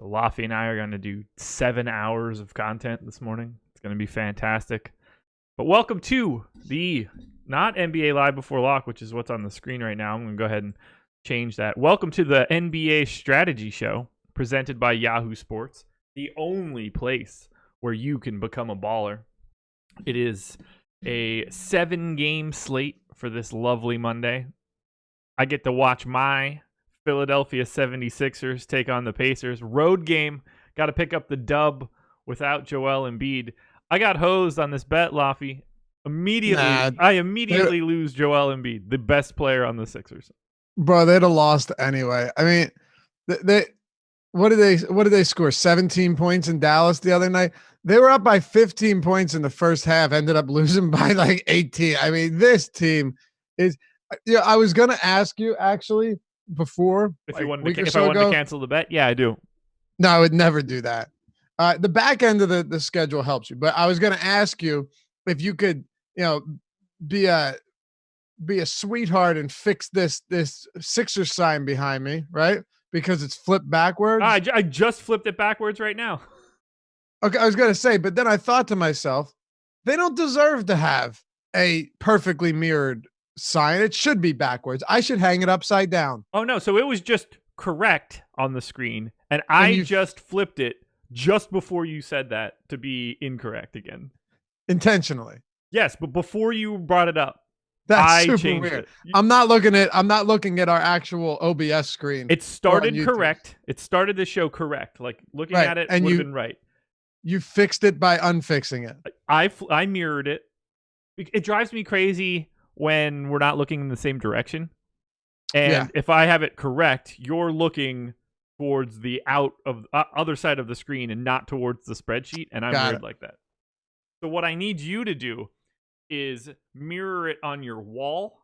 Laffy and I are going to do 7 hours of content this morning. It's going to be fantastic. But welcome to the not NBA Live Before Lock, which is what's on the screen right now. I'm going to go ahead and change that. Welcome to the NBA Strategy Show presented by Yahoo Sports, the only place where you can become a baller. It is a 7-game slate for this lovely Monday. I get to watch my Philadelphia 76ers take on the Pacers. Road game. Got to pick up the dub without Joel Embiid. I got hosed on this bet, Laffy. I immediately lose Joel Embiid, the best player on the Sixers. Bro, they'd have lost anyway. I mean, what did they score? 17 points in Dallas the other night. They were up by 15 points in the first half, ended up losing by like 18. I mean, this team is. Yeah, I was gonna ask you actually before if I wanted to cancel the bet. Yeah, I do. No, I would never do that. The back end of the schedule helps you, but I was gonna ask you if you could, be a sweetheart and fix this Sixers sign behind me, right? Because it's flipped backwards. I just flipped it backwards right now. Okay, I was gonna say, but then I thought to myself, they don't deserve to have a perfectly mirrored sign. It should be backwards. I should hang it upside down. Oh no, so it was just correct on the screen, and I just flipped it just before you said that to be incorrect again. Intentionally. Yes, but before you brought it up. That's super weird. I'm not looking at our actual OBS screen. It started correct. It started the show correct. Like looking at it would have been right. You fixed it by unfixing it. I mirrored it. It drives me crazy when we're not looking in the same direction. And if I have it correct, you're looking towards the other side of the screen and not towards the spreadsheet. And I'm weird like that. So what I need you to do is mirror it on your wall.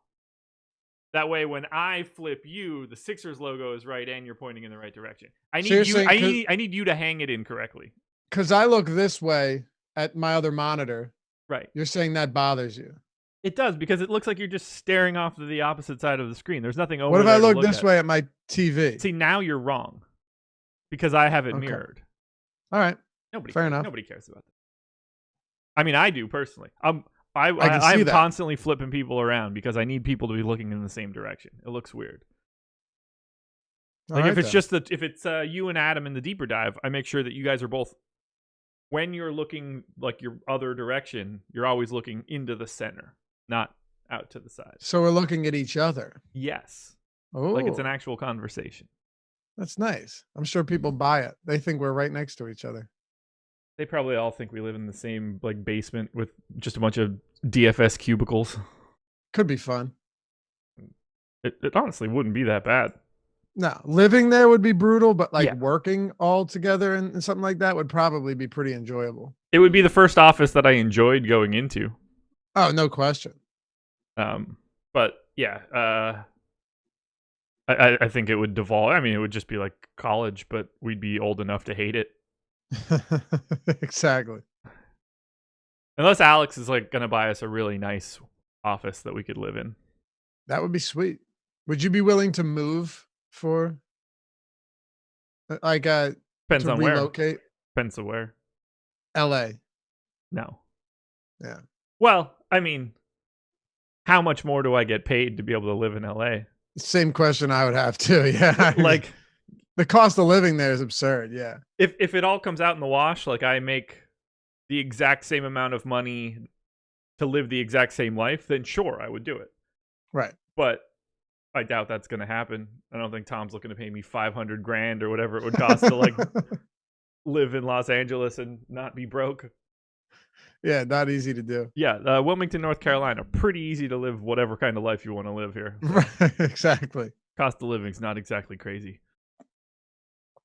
That way, when I flip you, the Sixers logo is right and you're pointing in the right direction. I need you to hang it in correctly. Because I look this way at my other monitor. Right. You're saying that bothers you. It does, because it looks like you're just staring off to the opposite side of the screen. There's nothing over there. What if I look this way at at my TV? See, now you're wrong. Because I have it mirrored. All right. Fair enough. Nobody cares about that. I mean, I do personally. I'm that. Constantly flipping people around because I need people to be looking in the same direction. It looks weird. Like if it's you and Adam in the deeper dive, I make sure that you guys are both. When you're looking like your other direction, you're always looking into the center, not out to the side. So we're looking at each other. Yes. Oh, like it's an actual conversation. That's nice. I'm sure people buy it. They think we're right next to each other. They probably all think we live in the same like basement with just a bunch of DFS cubicles. Could be fun. It honestly wouldn't be that bad. No, living there would be brutal, but working all together and something like that would probably be pretty enjoyable. It would be the first office that I enjoyed going into. Oh, no question. But yeah, I think it would devolve. I mean, it would just be like college, but we'd be old enough to hate it. Exactly. Unless Alex is like going to buy us a really nice office that we could live in. That would be sweet. Would you be willing to move for depends on relocate? Depends on where. LA. No. Yeah. Well, I mean, how much more do I get paid to be able to live in LA? Same question I would have too. Yeah. Like the cost of living there is absurd. Yeah. If it all comes out in the wash, like I make the exact same amount of money to live the exact same life, then sure, I would do it. Right. But I doubt that's going to happen. I don't think Tom's looking to pay me $500,000 or whatever it would cost to like live in Los Angeles and not be broke. Yeah, not easy to do. Yeah, Wilmington, North Carolina, pretty easy to live whatever kind of life you want to live here. So right, exactly. Cost of living's not exactly crazy.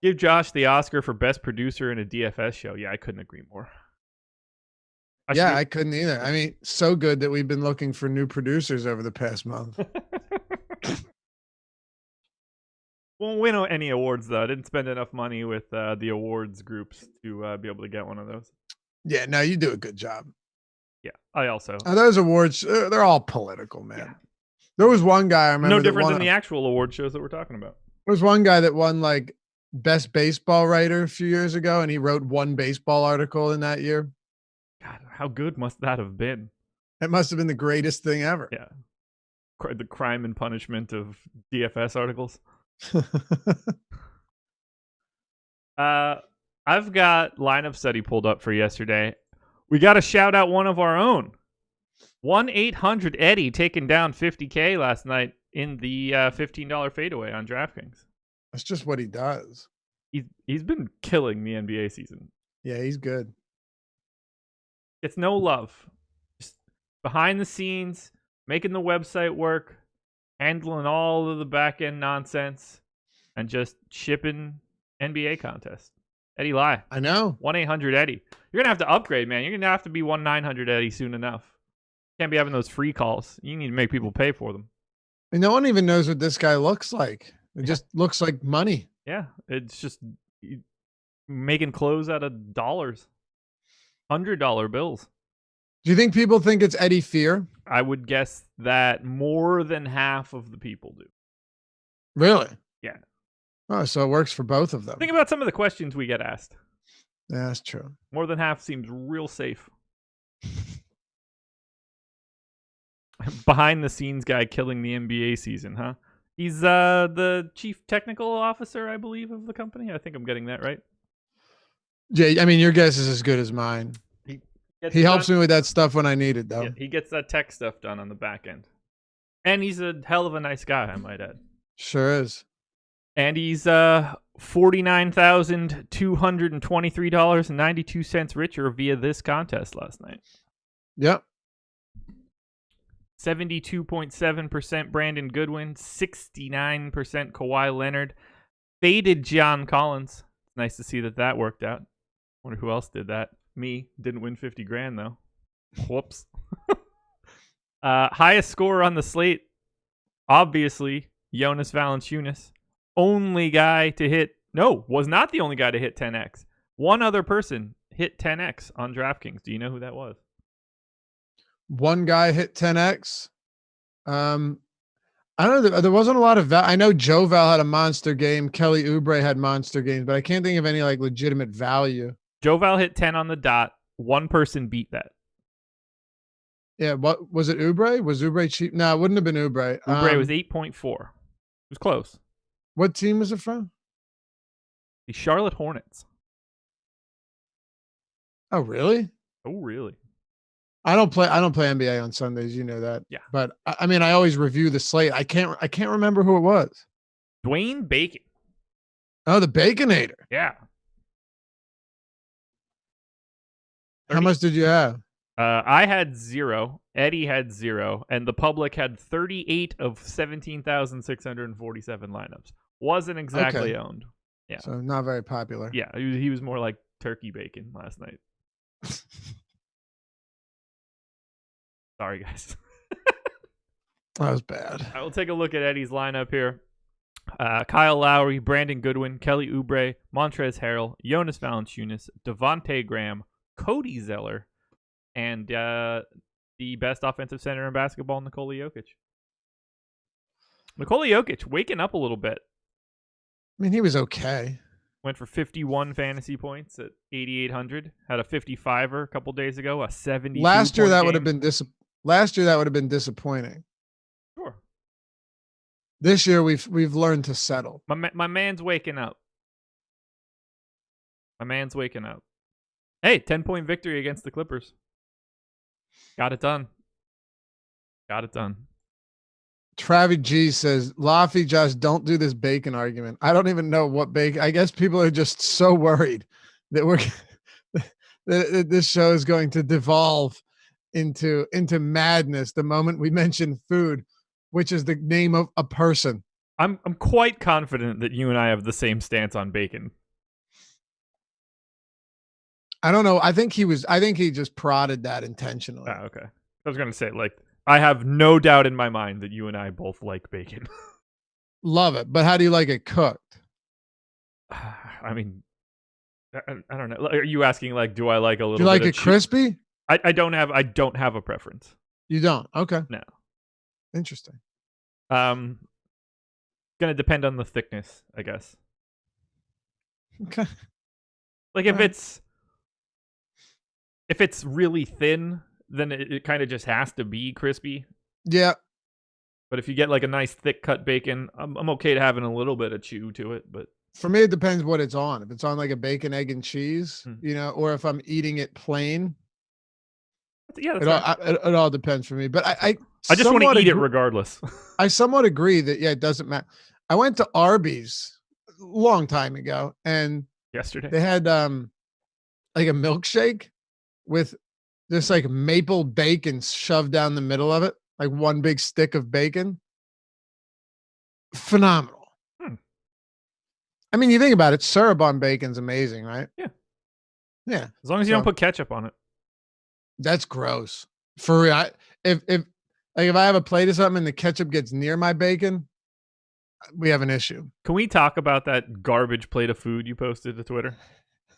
Give Josh the Oscar for best producer in a DFS show. Yeah, I couldn't agree more. I couldn't either. I mean, so good that we've been looking for new producers over the past month. Won't win any awards though. I didn't spend enough money with the awards groups to be able to get one of those. Yeah, no, you do a good job. Yeah, I also. Those awards, they're all political, man. Yeah. There was one guy I remember. No different than the actual award shows that we're talking about. There was one guy that won like best baseball writer a few years ago, and he wrote one baseball article in that year. God, how good must that have been? It must have been the greatest thing ever. Yeah. The crime and punishment of DFS articles. I've got lineup study pulled up for yesterday. We got to shout out one of our own. 1-800-EDDIE taking down 50K last night in the $15 fadeaway on DraftKings. That's just what he does. He's been killing the NBA season. Yeah, he's good. It's no love. Just behind the scenes, making the website work, handling all of the back end nonsense, and just shipping NBA contests. Eddie Lai. I know. 1-800-EDDIE. You're going to have to upgrade, man. You're going to have to be 1-900-EDDIE soon enough. Can't be having those free calls. You need to make people pay for them. And no one even knows what this guy looks like. It just looks like money. Yeah, it's just making clothes out of dollars. $100 bills. Do you think people think it's Eddie Fear? I would guess that more than half of the people do. Really? Yeah. Oh, so it works for both of them. Think about some of the questions we get asked. Yeah, that's true. More than half seems real safe. Behind the scenes guy killing the NBA season, huh? He's the chief technical officer, I believe, of the company. I think I'm getting that right. Yeah, I mean, your guess is as good as mine. He helps me with that stuff when I need it, though. Yeah, he gets that tech stuff done on the back end. And he's a hell of a nice guy, I might add. Sure is. And he's $49,223.92 richer via this contest last night. Yep. 72.7% Brandon Goodwin, 69% Kawhi Leonard, faded John Collins. Nice to see that worked out. Wonder who else did that. Me. Didn't win 50 grand though. Whoops. Highest scorer on the slate, obviously, Jonas Valanciunas. Only guy to hit, was not the only guy to hit 10x. One other person hit 10x on DraftKings. Do you know who that was? One guy hit 10x. I don't know. There wasn't a lot of I know Joe Val had a monster game. Kelly Oubre had monster games, but I can't think of any like legitimate value. Joe Val hit 10 on the dot. One person beat that. Yeah. What was it? Oubre? Was Oubre cheap? No, it wouldn't have been Oubre. Oubre was 8.4. It was close. What team was it from? The Charlotte Hornets. Oh, really? Oh, really? I don't play NBA on Sundays. You know that. Yeah. But I mean, I always review the slate. I can't remember who it was. Dwayne Bacon. Oh, the Baconator. Yeah. How much did you have? I had 0. Eddie had 0, and the public had 38 of 17,647 lineups. Wasn't exactly owned. Yeah. So not very popular. Yeah, he was more like turkey bacon last night. Sorry, guys. That was bad. I will take a look at Eddie's lineup here. Kyle Lowry, Brandon Goodwin, Kelly Oubre, Montrezl Harrell, Jonas Valanciunas, Devontae Graham, Cody Zeller, and the best offensive center in basketball, Nikola Jokic. Nikola Jokic waking up a little bit. I mean, he was okay. Went for 51 fantasy points at 8,800. Had a 55er a couple days ago. A 70. Last year that would have been disappointing. Sure. This year we've learned to settle. My man's waking up. My man's waking up. Hey, 10-point victory against the Clippers. Got it done. Travis G says, Laffy, Josh, don't do this bacon argument. I don't even know what bacon. I guess people are just so worried that that this show is going to devolve into madness the moment we mention food, which is the name of a person. I'm quite confident that you and I have the same stance on bacon. I don't know. I think he just prodded that intentionally. Ah, okay. I was going to say, I have no doubt in my mind that you and I both like bacon. Love it. But how do you like it cooked? I mean, I don't know. Are you asking, do I like a little do you like bit it crispy? I don't have a preference. You don't? Okay. No. Interesting. Gonna depend on the thickness, I guess. Okay. Like if it's really thin, then it kind of just has to be crispy. Yeah. But if you get like a nice thick cut bacon, I'm okay to having a little bit of chew to it. But For me, it depends what it's on. If it's on like a bacon, egg, and cheese, or if I'm eating it plain, yeah, that's it all depends for me. But I just want to eat it regardless. I somewhat agree that it doesn't matter. I went to Arby's a long time ago, and yesterday they had like a milkshake with this like maple bacon shoved down the middle of it, like one big stick of bacon. Phenomenal. I mean, you think about it, syrup on bacon's amazing, right? Yeah. Yeah. As long as you don't put ketchup on it. That's gross. For real. If I have a plate of something and the ketchup gets near my bacon, we have an issue. Can we talk about that garbage plate of food you posted to Twitter?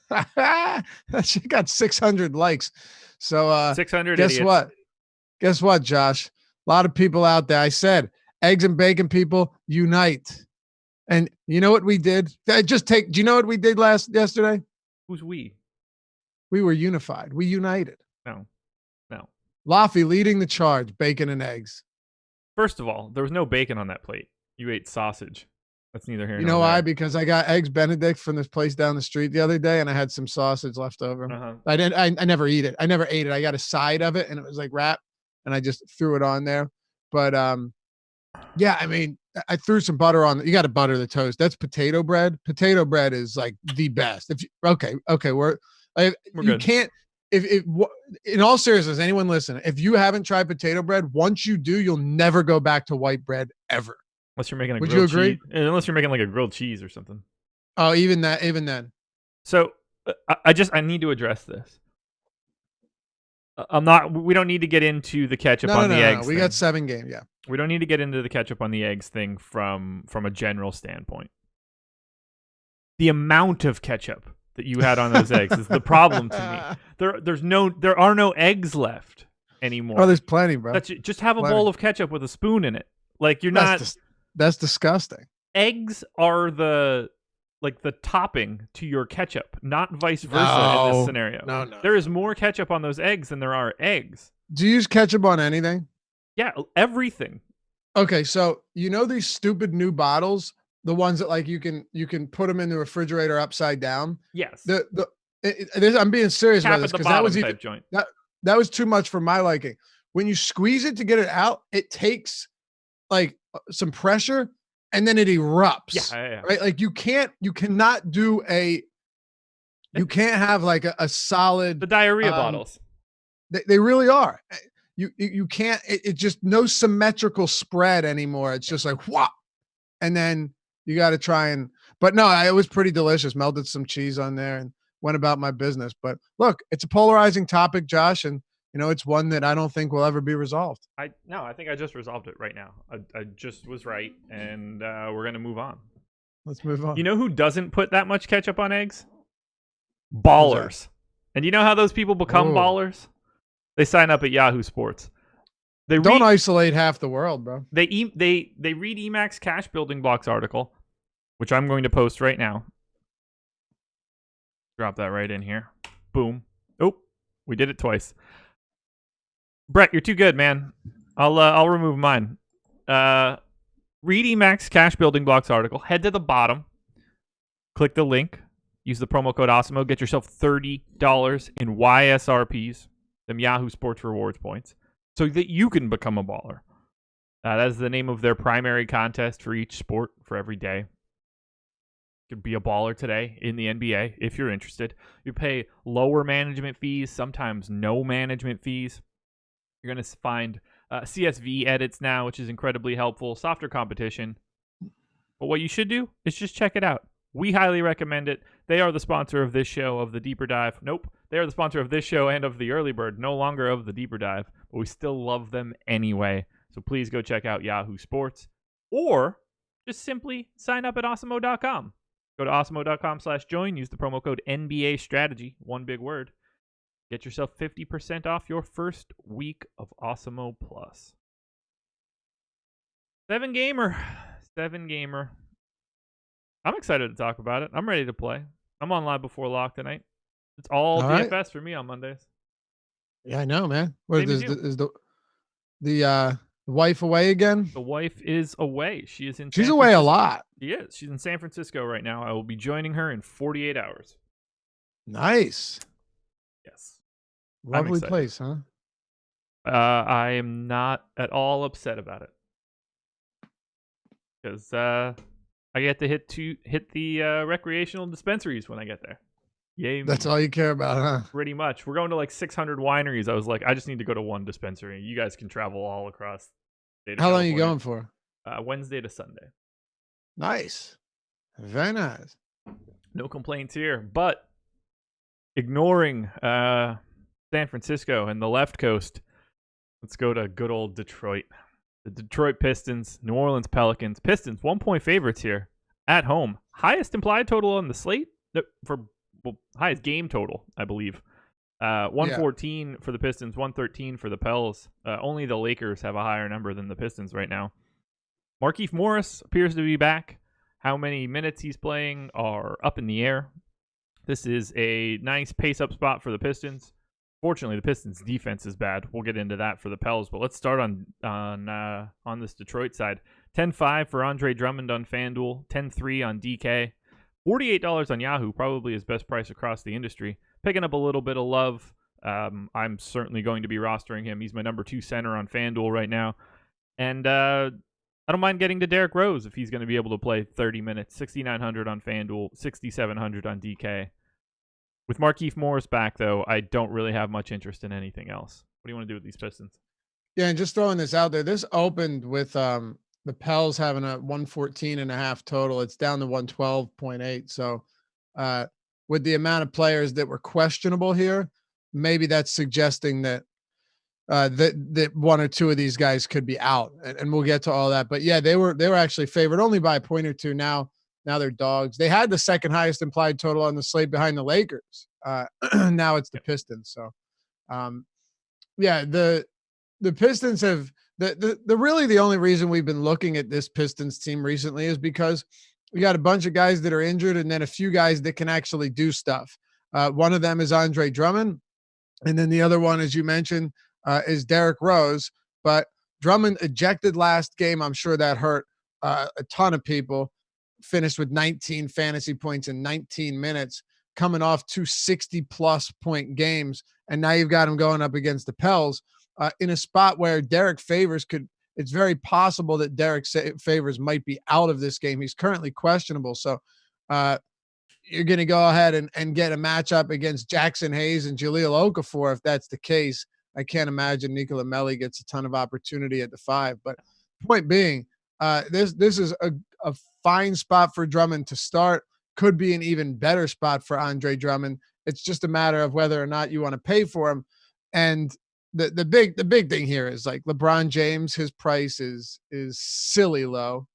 That shit got 600 likes. So 600 guess idiots. what? Guess what, Josh? A lot of people out there. I said, eggs and bacon people, unite. And you know what we did? Do you know what we did yesterday? Who's we? We were unified. We united. No. Laffy leading the charge, bacon and eggs. First of all, there was no bacon on that plate. You ate sausage. That's neither here nor there. You know why? Because I got eggs Benedict from this place down the street the other day, and I had some sausage left over. Uh-huh. I never eat it. I never ate it. I got a side of it, and it was like wrap, and I just threw it on there. But yeah, I mean, I threw some butter on. You got to butter the toast. That's potato bread. Potato bread is like the best. Okay, we're you good. Can't. If in all seriousness, anyone listen, if you haven't tried potato bread, once you do, you'll never go back to white bread ever. Unless you're making Would you agree? cheese. Unless you're making like a grilled cheese or something. Oh, even then. So I need to address this. We don't need to get into the ketchup on the eggs. We got 7 games. Yeah. We don't need to get into the ketchup on the eggs thing from a general standpoint. The amount of ketchup that you had on those eggs is the problem to me. There are no eggs left anymore. Oh, there's plenty, bro. Just have a bowl of ketchup with a spoon in it. Like you're not. That's disgusting. Eggs are the topping to your ketchup, not vice versa in this scenario. No. There is more ketchup on those eggs than there are eggs. Do you use ketchup on anything? Yeah, everything. Okay, so you know these stupid new bottles, the ones that like you can put them in the refrigerator upside down. Yes. I'm being serious about this because that was too much for my liking. When you squeeze it to get it out, it takes like some pressure and then it erupts. Yeah. Right? Like you cannot have like a solid. The diarrhea bottles. They really are. You can't. It's just no symmetrical spread anymore. It's just like whop, and then you got to try and. But no, it was pretty delicious. Melted some cheese on there and went about my business. But look, it's a polarizing topic, Josh, and it's one that I don't think will ever be resolved. I think I just resolved it right now. I just was right, and we're gonna move on. Let's move on. You know who doesn't put that much ketchup on eggs? Ballers. And you know how those people become ballers? They sign up at Yahoo Sports. They don't isolate half the world, bro. They read Emacs Cash Building Blocks article, which I'm going to post right now. Drop that right in here. Boom. Oh, we did it twice. Brett, you're too good, man. I'll remove mine. Read Emacs Cash Building Blocks article. Head to the bottom. Click the link. Use the promo code AWESOMO. Get yourself $30 in YSRPs, them Yahoo Sports Rewards points, so that you can become a baller. That is the name of their primary contest for each sport for every day. You could be a baller today in the NBA if you're interested. You pay lower management fees, sometimes no management fees. You're going to find CSV edits now, which is incredibly helpful. Softer competition. But what you should do is just check it out. We highly recommend it. They are the sponsor of this show, of the Deeper Dive. Nope. They are the sponsor of this show and of the Early Bird. No longer of the Deeper Dive. But we still love them anyway. So please go check out Yahoo Sports. Or just simply sign up at awesemo.com. Go to awesemo.com/join. Use the promo code NBA Strategy. One big word. Get yourself 50% off your first week of Awesemo Plus. 7 gamer. I'm excited to talk about it. I'm ready to play. I'm on live before lock tonight. It's all right. DFS for me on Mondays. Yeah, I know, man. What Same as is you. the wife away again? The wife is away. She is in She's San away a Francisco. lot. She is. She's in San Francisco right now. I will be joining her in 48 hours. Nice. Yes. Lovely place, huh? I am not at all upset about it. Because I get to hit the recreational dispensaries when I get there. Yay! That's all you care about, huh? Pretty much. We're going to like 600 wineries. I was like, I just need to go to one dispensary. You guys can travel all across the state of How long are you California. going for? Wednesday to Sunday. Nice. Very nice. No complaints here. But ignoring San Francisco and the left coast, let's go to good old Detroit. The Detroit Pistons, New Orleans Pelicans. Pistons, 1-point favorites here at home. Highest implied total on the slate highest game total, I believe. 114 for the Pistons, 113 for the Pels. Only the Lakers have a higher number than the Pistons right now. Markieff Morris appears to be back. How many minutes he's playing are up in the air. This is a nice pace-up spot for the Pistons. Fortunately, the Pistons' defense is bad. We'll get into that for the Pels, but let's start on this Detroit side. 10-5 for Andre Drummond on FanDuel, 10-3 on DK, $48 on Yahoo, probably his best price across the industry. Picking up a little bit of love. I'm certainly going to be rostering him. He's my number 2 center on FanDuel right now. And I don't mind getting to Derrick Rose if he's going to be able to play 30 minutes. 6,900 on FanDuel, 6,700 on DK. With Markieff Morris back, though, I don't really have much interest in anything else. What do you want to do with these Pistons? Yeah, and just throwing this out there, this opened with the Pels having a 114.5 total. It's down to 112.8. So with the amount of players that were questionable here, maybe that's suggesting that that one or two of these guys could be out, and we'll get to all that. But yeah, they were actually favored only by a point or two. Now they're dogs. They had the second highest implied total on the slate behind the Lakers. Now it's the Pistons. So yeah, the Pistons have the really the only reason we've been looking at this Pistons team recently is because we got a bunch of guys that are injured and then a few guys that can actually do stuff. One of them is Andre Drummond, and then the other one, as you mentioned, is Derrick Rose. But Drummond ejected last game. I'm sure that hurt a ton of people. Finished with 19 fantasy points in 19 minutes, coming off 2 60-plus point games, and now you've got him going up against the Pels in a spot where Derek Favors could. It's very possible that Derek Favors might be out of this game. He's currently questionable, so you're going to go ahead and get a matchup against Jackson Hayes and Jahlil Okafor if that's the case. I can't imagine Nicola Melli gets a ton of opportunity at the 5. But point being, this is a fine spot for Drummond to start. Could be an even better spot for Andre Drummond. It's just a matter of whether or not you want to pay for him. And the big thing here is like LeBron James, his price is silly low.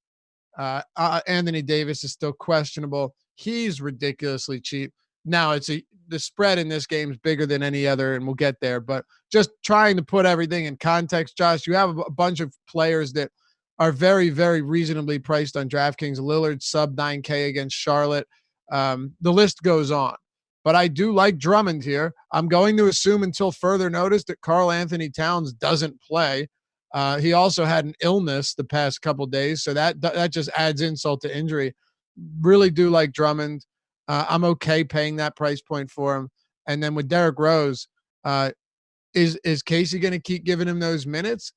Anthony Davis is still questionable. He's ridiculously cheap. Now the spread in this game is bigger than any other, and we'll get there. But just trying to put everything in context, Josh, you have a bunch of players that are very, very reasonably priced on DraftKings. Lillard sub 9K against Charlotte. The list goes on. But I do like Drummond here. I'm going to assume until further notice that Karl Anthony Towns doesn't play. He also had an illness the past couple days, so that just adds insult to injury. Really do like Drummond. I'm okay paying that price point for him. And then with Derrick Rose, is Casey going to keep giving him those minutes?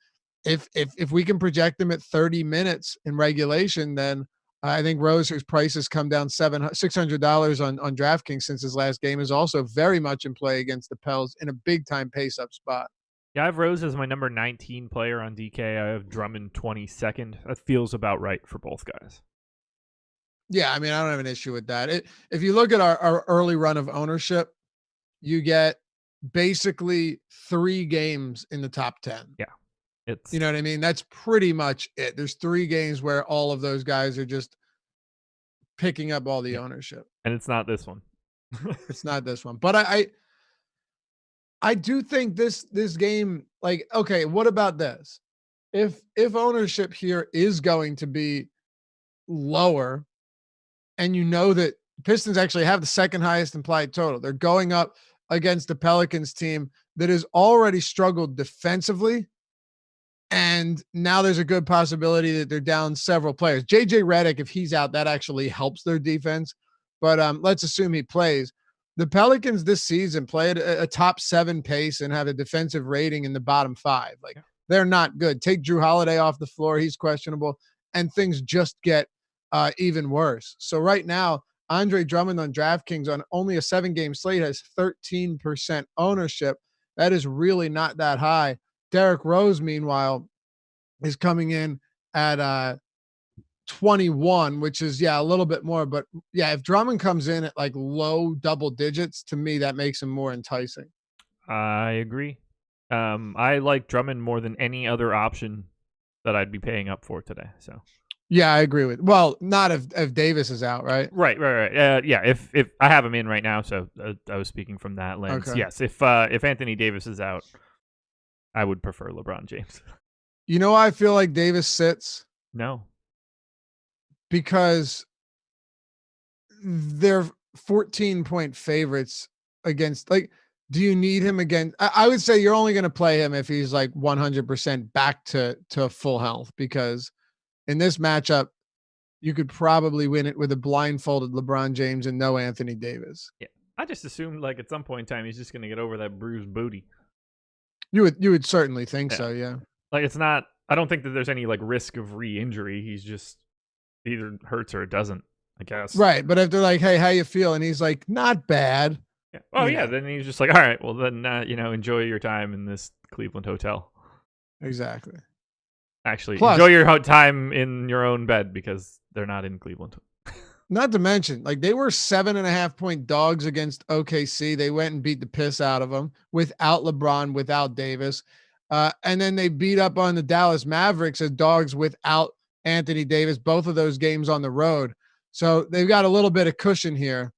If we can project him at 30 minutes in regulation, then I think Rose, whose price has come down $600 on DraftKings since his last game, is also very much in play against the Pels in a big-time pace-up spot. Yeah, I have Rose as my number 19 player on DK. I have Drummond 22nd. That feels about right for both guys. Yeah, I mean, I don't have an issue with that. If you look at our early run of ownership, you get basically 3 games in the top 10. Yeah. You know what I mean? That's pretty much it. There's 3 games where all of those guys are just picking up all the ownership. And it's not this one. It's not this one. But I do think this game, like, okay, what about this? If ownership here is going to be lower, and you know that Pistons actually have the second highest implied total. They're going up against the Pelicans team that has already struggled defensively. And now there's a good possibility that they're down several players. JJ Redick, if he's out, that actually helps their defense. But let's assume he plays. The Pelicans this season play at a top 7 pace and have a defensive rating in the bottom 5. Like, they're not good. Take Drew Holiday off the floor. He's questionable. And things just get even worse. So right now, Andre Drummond on DraftKings on only a 7-game slate has 13% ownership. That is really not that high. Derrick Rose, meanwhile, is coming in at 21, which is, a little bit more. But, if Drummond comes in at like low double digits, to me, that makes him more enticing. I agree. I like Drummond more than any other option that I'd be paying up for today. So, yeah, I agree with. Well, not if Davis is out, right? Right. If I have him in right now, so I was speaking from that lens. Okay. Yes, if Anthony Davis is out, I would prefer LeBron James. You know why I feel like Davis sits? No. Because they're 14-point favorites against, like, do you need him again? I would say you're only going to play him if he's like 100% back to full health, because in this matchup, you could probably win it with a blindfolded LeBron James and no Anthony Davis. Yeah. I just assumed like at some point in time, he's just going to get over that bruised booty. You would certainly think so, yeah. Like, it's not. I don't think that there's any like risk of re-injury. He's just either hurts or it doesn't, I guess. Right, but if they're like, "Hey, how you feel?" and he's like, "Not bad." Yeah. Oh yeah, then he's just like, "All right, well then, enjoy your time in this Cleveland hotel." Exactly. Actually, enjoy your time in your own bed because they're not in Cleveland. Not to mention, like, they were 7.5-point dogs against OKC. They went and beat the piss out of them without LeBron, without Davis. And then they beat up on the Dallas Mavericks as dogs without Anthony Davis, both of those games on the road. So they've got a little bit of cushion here.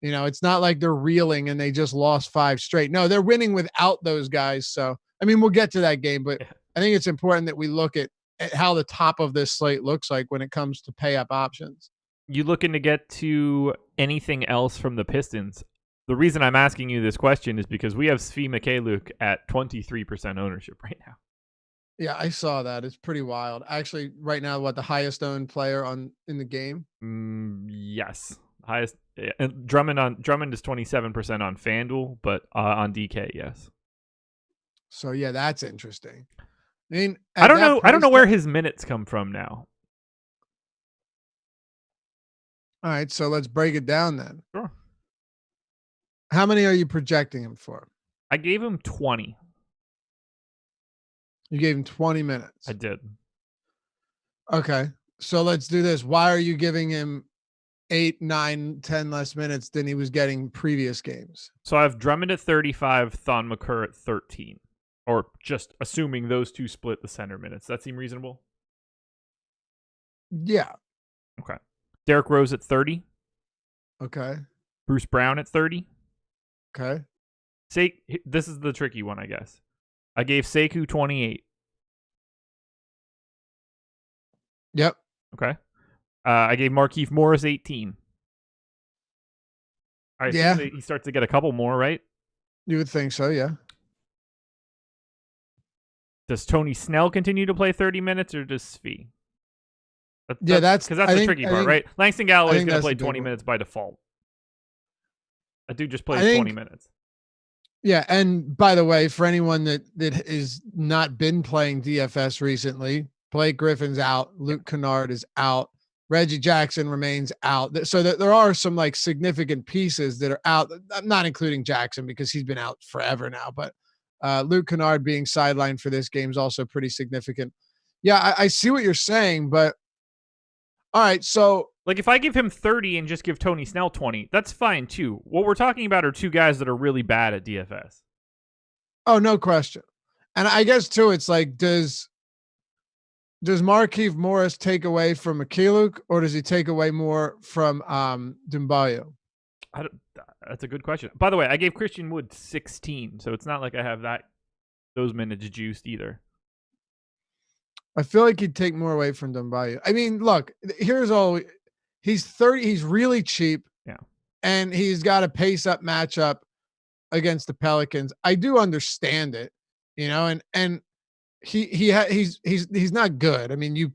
You know, it's not like they're reeling and they just lost 5 straight. No, they're winning without those guys. So, I mean, we'll get to that game, but I think it's important that we look at how the top of this slate looks like when it comes to pay up options. You looking to get to anything else from the Pistons? The reason I'm asking you this question is because we have Svi Mykhailiuk at 23% ownership right now. Yeah, I saw that. It's pretty wild. Actually, right now, the highest owned player in the game? Yes, highest. And Drummond is 27% on FanDuel, but on DK, yes. So yeah, that's interesting. I mean, I don't know where his minutes come from now. All right, so let's break it down then. Sure. How many are you projecting him for? I gave him 20. You gave him 20 minutes. I did. Okay, so let's do this. Why are you giving him 8, 9, 10 less minutes than he was getting previous games? So I have Drummond at 35, Thon McCurr at 13. Or just assuming those two split the center minutes. That seem reasonable? Yeah. Okay. Derrick Rose at 30. Okay. Bruce Brown at 30. Okay. This is the tricky one, I guess. I gave Sekou 28. Yep. Okay. I gave Markieff Morris 18. I assume that he starts to get a couple more, right? You would think so, yeah. Does Tony Snell continue to play 30 minutes or does Svi? That's because that's the tricky part, right? Langston Galloway is going to play 20 minutes by default. That dude just plays 20 minutes. Yeah, and by the way, for anyone that is not been playing DFS recently, Blake Griffin's out, Luke Cunard is out, Reggie Jackson remains out. So there are some like significant pieces that are out. I'm not including Jackson because he's been out forever now, but Luke Cunard being sidelined for this game is also pretty significant. Yeah, I see what you're saying, but all right, so like if I give him 30 and just give Tony Snell 20, that's fine too. What we're talking about are two guys that are really bad at DFS. Oh, no question. And I guess too, it's like, does Markieff Morris take away from Mykhailiuk, or does he take away more from Dumbayo? That's a good question. By the way, I gave Christian Wood 16, so it's not like I have those minutes juiced either. I feel like he'd take more away from Dumbayo. I mean, look, here's all. He's 30. He's really cheap. Yeah. and he's got a pace up matchup against the Pelicans. I do understand it, and he's not good. I mean, you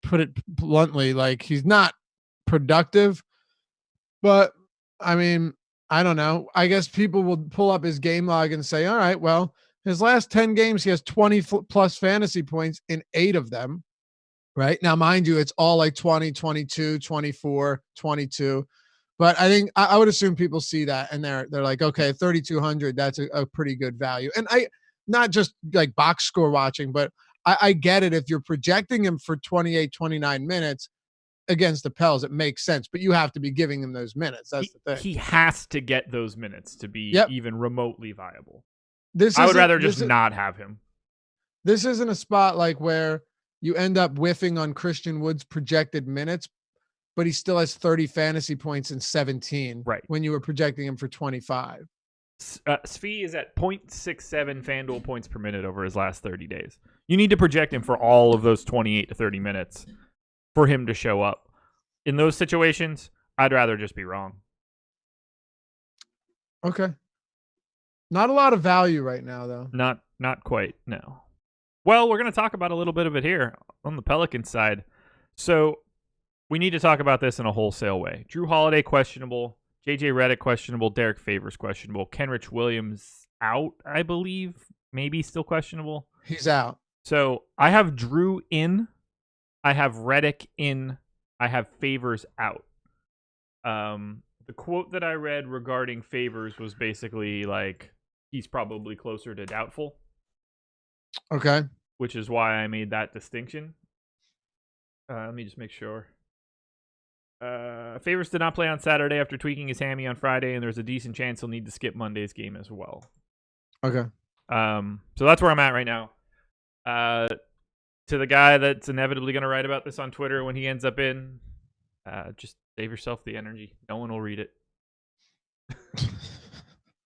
put it bluntly, like he's not productive, but I mean, I don't know. I guess people will pull up his game log and say, all right, well, his last 10 games, he has 20 plus fantasy points in 8 of them. Right now, mind you, it's all like 20, 22, 24, 22. But I think I would assume people see that and they're like, okay, 3,200, that's a pretty good value. And I not just like box score watching, but I get it. If you're projecting him for 28, 29 minutes against the Pels, it makes sense. But you have to be giving him those minutes. That's the thing. He has to get those minutes to be even remotely viable. I would rather just not have him. This isn't a spot like where you end up whiffing on Christian Wood's projected minutes, but he still has 30 fantasy points in 17 when you were projecting him for 25. Svi is at 0.67 FanDuel points per minute over his last 30 days. You need to project him for all of those 28 to 30 minutes for him to show up. In those situations, I'd rather just be wrong. Okay. Not a lot of value right now, though. Not quite, no. Well, we're going to talk about a little bit of it here on the Pelicans side. So we need to talk about this in a wholesale way. Drew Holiday questionable. JJ Redick questionable. Derek Favors questionable. Kenrich Williams out, I believe. Maybe still questionable. He's out. So I have Drew in. I have Redick in. I have Favors out. The quote that I read regarding Favors was basically like, he's probably closer to doubtful. Okay. Which is why I made that distinction. Let me just make sure. Favors did not play on Saturday after tweaking his hammy on Friday, and there's a decent chance he'll need to skip Monday's game as well. Okay. So that's where I'm at right now. To the guy that's inevitably going to write about this on Twitter when he ends up in, just save yourself the energy. No one will read it.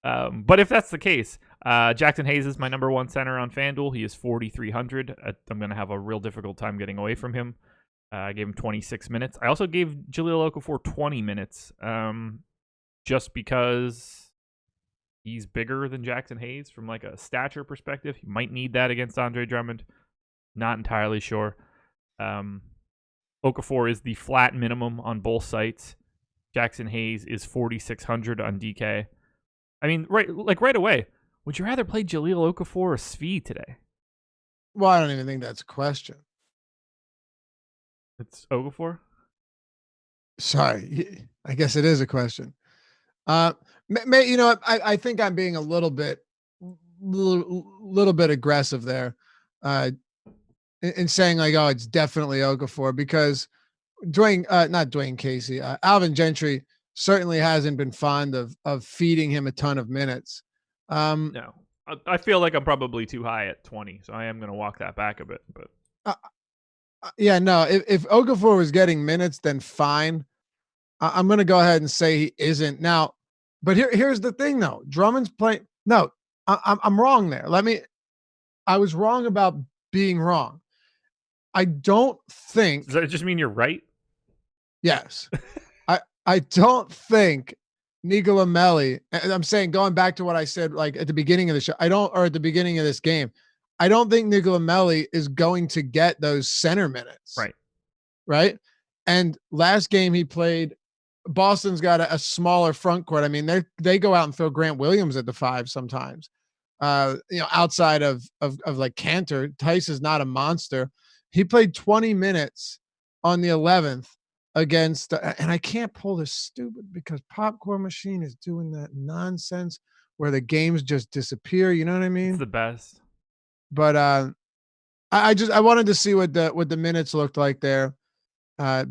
But if that's the case, Jackson Hayes is my number 1 center on FanDuel. He is 4,300. I'm going to have a real difficult time getting away from him. I gave him 26 minutes. I also gave Jahlil Okafor 20 minutes, just because he's bigger than Jackson Hayes from like a stature perspective. He might need that against Andre Drummond. Not entirely sure. Okafor is the flat minimum on both sites. Jackson Hayes is 4,600 on DK. I mean, right away, would you rather play Jahlil Okafor or Svi today? Well, I don't even think that's a question. It's Okafor? Sorry. I guess it is a question. I think I'm being a little bit aggressive there in saying like, oh, it's definitely Okafor, because not Dwayne Casey, Alvin Gentry certainly hasn't been fond of feeding him a ton of minutes. No, I feel like I'm probably too high at 20, so I am going to walk that back a bit. But yeah, no, if Okafor was getting minutes, then fine. I'm going to go ahead and say he isn't now. But here's the thing, though. Drummond's playing. No, I'm wrong there. I was wrong about being wrong. I don't think. Does that just mean you're right? Yes. I don't think Nikola Melli, and I'm saying, going back to what I said like at the beginning of the show, or at the beginning of this game, I don't think Nikola Melli is going to get those center minutes. Right. And last game he played, Boston's got a smaller front court. I mean, they go out and throw Grant Williams at the 5 sometimes. Outside of like Cantor, Tice is not a monster. He played 20 minutes on the 11th against, and I can't pull this stupid because Popcorn Machine is doing that nonsense where the games just disappear. You know what I mean? It's the best. But I wanted to see what the minutes looked like there,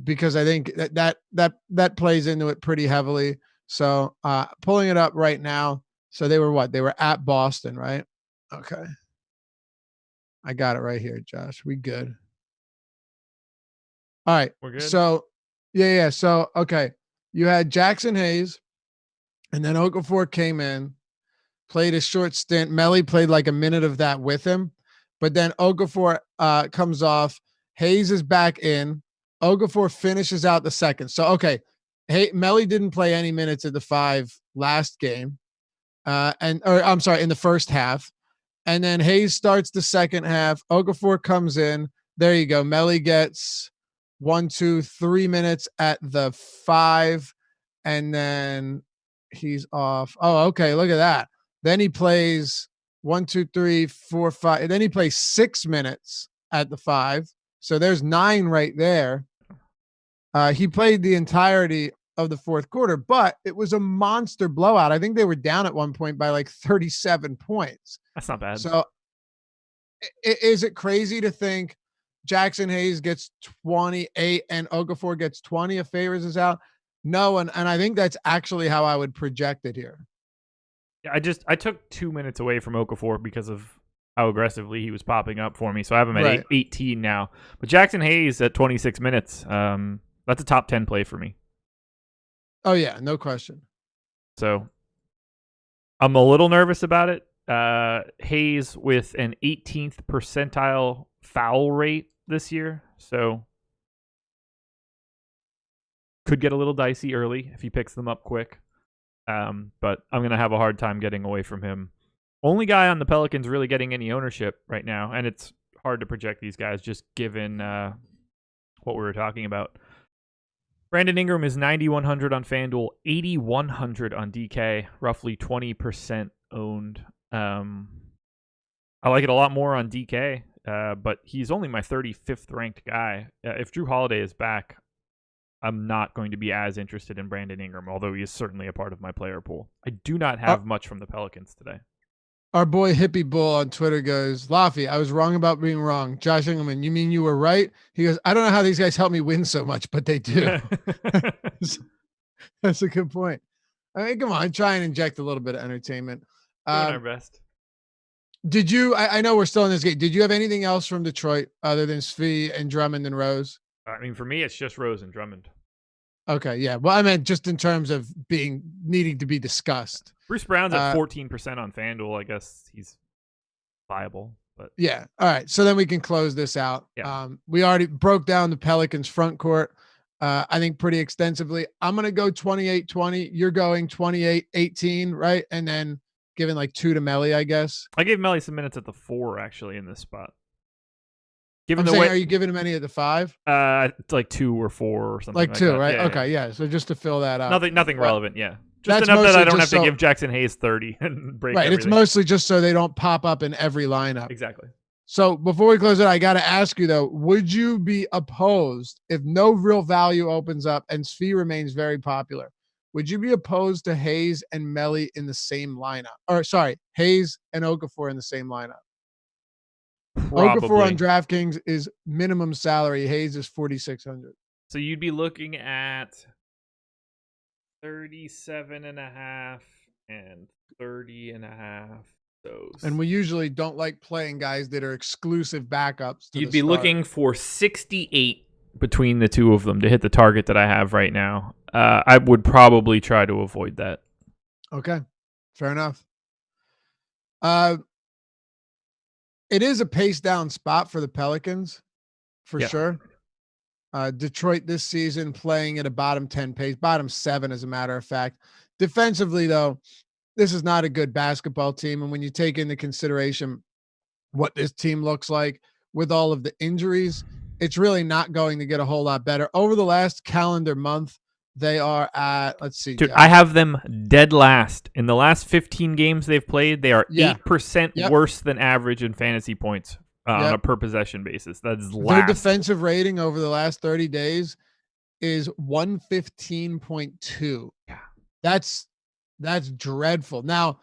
because I think that plays into it pretty heavily. So pulling it up right now. So they were what? They were at Boston, right? Okay. I got it right here, Josh. We good. All right. We're good. So yeah. So, okay. You had Jackson Hayes, and then Okafor came in, played a short stint. Melli played like a minute of that with him, but then Okafor comes off. Hayes is back in. Okafor finishes out the second. So, okay. Melly didn't play any minutes at the 5 last game. In the first half. And then Hayes starts the second half. Okafor comes in. There you go. Melly gets 1, 2, 3 minutes at the 5. And then he's off. Oh, okay. Look at that. Then he plays 1, 2, 3, 4, 5. And then he plays 6 minutes at the 5. So there's 9 right there. He played the entirety of the fourth quarter, but it was a monster blowout. I think they were down at one point by like 37 points. That's not bad. So is it crazy to think Jackson Hayes gets 28 and Okafor gets 20 if Favors is out? No, and I think that's actually how I would project it here. Yeah, I took 2 minutes away from Okafor because of how aggressively he was popping up for me. So I have him at 18 now. But Jackson Hayes at 26 minutes, that's a top 10 play for me. Oh, yeah, no question. So I'm a little nervous about it. Hayes with an 18th percentile foul rate this year. So could get a little dicey early if he picks them up quick. But I'm going to have a hard time getting away from him. Only guy on the Pelicans really getting any ownership right now. And it's hard to project these guys just given what we were talking about. Brandon Ingram is 9,100 on FanDuel, 8,100 on DK, roughly 20% owned. I like it a lot more on DK, but he's only my 35th ranked guy. If Drew Holiday is back, I'm not going to be as interested in Brandon Ingram, although he is certainly a part of my player pool. I do not have much from the Pelicans today. Our boy Hippie Bull on Twitter goes, Laffy, I was wrong about being wrong. Josh Engelman, you mean you were right? He goes, I don't know how these guys help me win so much, but they do. That's a good point. I mean, come on, try and inject a little bit of entertainment. Doing our best. Did you, I know we're still in this game. Did you have anything else from Detroit other than Svi and Drummond and Rose? I mean, for me, it's just Rose and Drummond. Okay, yeah. Well, I meant just in terms of needing to be discussed. Bruce Brown's at 14% on FanDuel. I guess he's viable, but yeah. All right. So then we can close this out. Yeah. We already broke down the Pelicans front court. I think pretty extensively. I'm going to go 28-20. You're going 28-18, right? And then giving like 2 to Melly, I guess. I gave Melly some minutes at the 4 actually in this spot. Are you giving him any at the 5? It's like 2 or 4 or something. Like 2, that. right? Yeah, okay, yeah. So just to fill that out. Nothing relevant. Yeah. Just enough that I don't have to give Jackson Hayes 30 and break everything. It's mostly just so they don't pop up in every lineup. Exactly. So before we close it, I got to ask you though, would you be opposed if no real value opens up and Svi remains very popular? Would you be opposed to Hayes and Melly in the same lineup? Or sorry, Hayes and Okafor in the same lineup? Probably. Okafor on DraftKings is minimum salary. Hayes is 4,600. So you'd be looking at 37.5 and 30.5. Those. And we usually don't like playing guys that are exclusive backups. You'd be looking for 68 between the two of them to hit the target that I have right now. I would probably try to avoid that. Okay, fair enough. It is a pace down spot for the Pelicans, for sure. Detroit this season playing at a bottom 10 pace, bottom 7 as a matter of fact. Defensively, though, this is not a good basketball team. And when you take into consideration what this team looks like with all of the injuries, it's really not going to get a whole lot better. Over the last calendar month, they are at, let's see. Dude, I have them dead last. In the last 15 games they've played, they are 8% worse than average in fantasy points on a per possession basis. That's last. Their defensive rating over the last 30 days is 115.2. Yeah. That's dreadful. Now,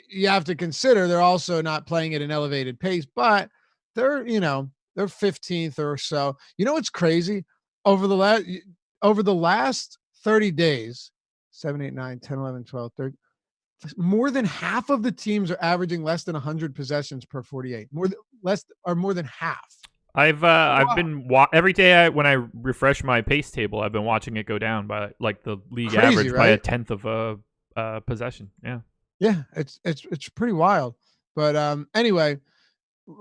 you have to consider they're also not playing at an elevated pace, but they're 15th or so. You know what's crazy? Over the last 30 days, 7, 8, 9, 10, 11, 12, 13, more than half of the teams are averaging less than 100 possessions per 48. More than half. I've been every day when I refresh my pace table, I've been watching it go down by like the league average by 1/10 of a possession. Yeah. Yeah, it's pretty wild. But anyway,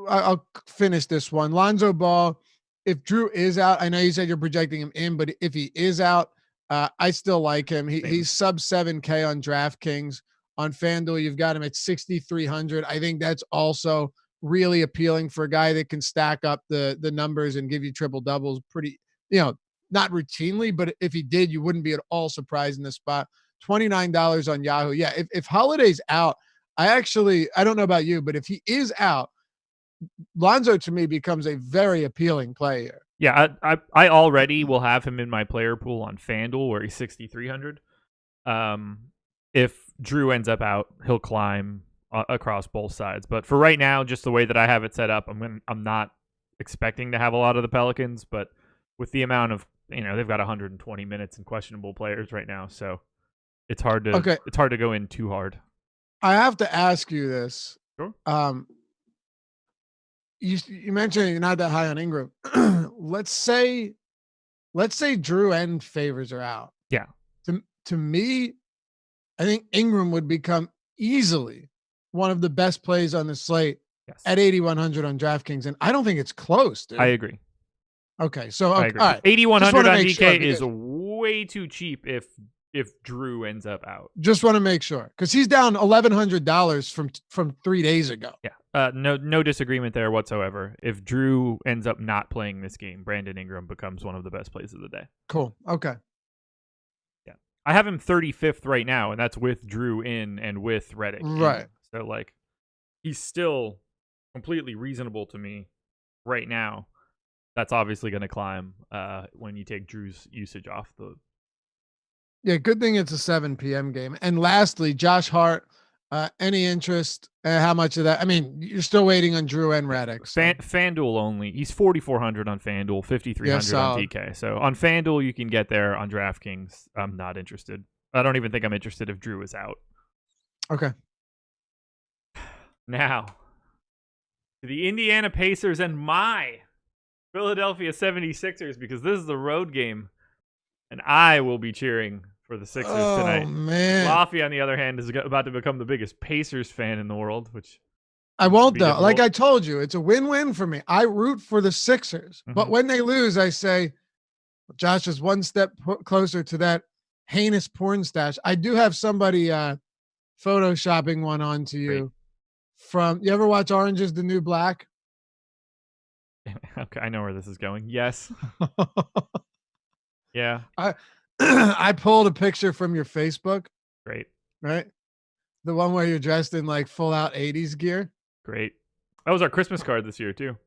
I'll finish this one. Lonzo Ball, if Drew is out, I know you said you're projecting him in, but if he is out, I still like him. Same. He's sub 7K on DraftKings. On FanDuel, you've got him at 6,300. I think that's also really appealing for a guy that can stack up the numbers and give you triple doubles pretty, not routinely, but if he did, you wouldn't be at all surprised in this spot. $29 on Yahoo. Yeah, if Holiday's out, I don't know about you, but if he is out, Lonzo to me becomes a very appealing player. Yeah, I already will have him in my player pool on FanDuel where he's 6,300. If Drew ends up out, he'll climb across both sides. But for right now, just the way that I have it set up, I'm not expecting to have a lot of the Pelicans, but with the amount of, they've got 120 minutes and questionable players right now, so it's hard to go in too hard. I have to ask you this. Sure. You mentioned you're not that high on Ingram. Let's say Drew and Favors are out. Yeah. To me, I think Ingram would become easily one of the best plays on the slate at 8,100 on DraftKings, and I don't think it's close, dude. I agree. Okay, so I agree. All right. 8,100 on DK is way too cheap if Drew ends up out. Just want to make sure, because he's down $1,100 from 3 days ago. Yeah, no disagreement there whatsoever. If Drew ends up not playing this game, Brandon Ingram becomes one of the best plays of the day. Cool. Okay. Yeah, I have him 35th right now, and that's with Drew in and with Redick. Right. So he's still completely reasonable to me right now. That's obviously going to climb when you take Drew's usage off the. Yeah, good thing it's a 7 p.m. game. And lastly, Josh Hart, any interest? How much of that? I mean, you're still waiting on Drew and Redick. So. FanDuel only. He's 4,400 on FanDuel, 5,300 on DK. So on FanDuel, you can get there. On DraftKings, I'm not interested. I don't even think I'm interested if Drew is out. Okay. Now, to the Indiana Pacers and my Philadelphia 76ers, because this is the road game, and I will be cheering for the Sixers tonight. Oh, man. Laffy, on the other hand, is about to become the biggest Pacers fan in the world, which I won't, though. Difficult. Like I told you, it's a win-win for me. I root for the Sixers, but when they lose, I say, Josh is one step closer to that heinous porn stash. I do have somebody photoshopping one onto you. Great. You ever watch Orange is the New Black? Okay, I know where this is going. Yes. Yeah. I pulled a picture from your Facebook. Great. Right? The one where you're dressed in full out 80s gear. Great. That was our Christmas card this year too.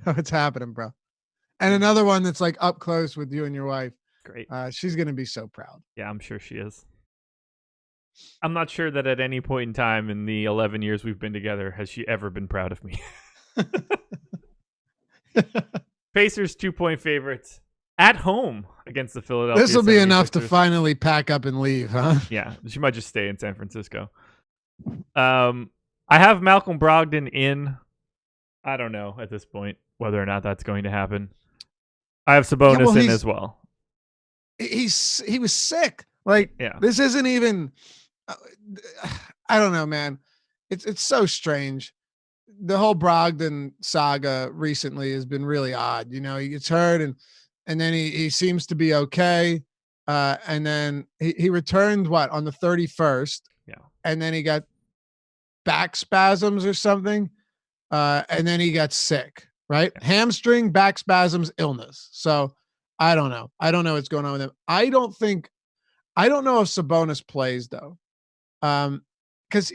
Oh, it's happening, bro. And another one that's up close with you and your wife. Great. She's going to be so proud. Yeah, I'm sure she is. I'm not sure that at any point in time in the 11 years we've been together has she ever been proud of me. Pacers 2-point favorites at home against the Philadelphia 76ers. This will be enough to finally pack up and leave, huh? Yeah, she might just stay in San Francisco. I have Malcolm Brogdon in. I don't know at this point whether or not that's going to happen. I have Sabonis in as well. He was sick. This isn't even. I don't know, man. It's so strange. The whole Brogdon saga recently has been really odd. He gets hurt and then he seems to be okay. And then he returned on the 31st. Yeah. And then he got back spasms or something. And then he got sick, right? Yeah. Hamstring, back spasms, illness. So I don't know. I don't know what's going on with him. I don't know if Sabonis plays though. Cause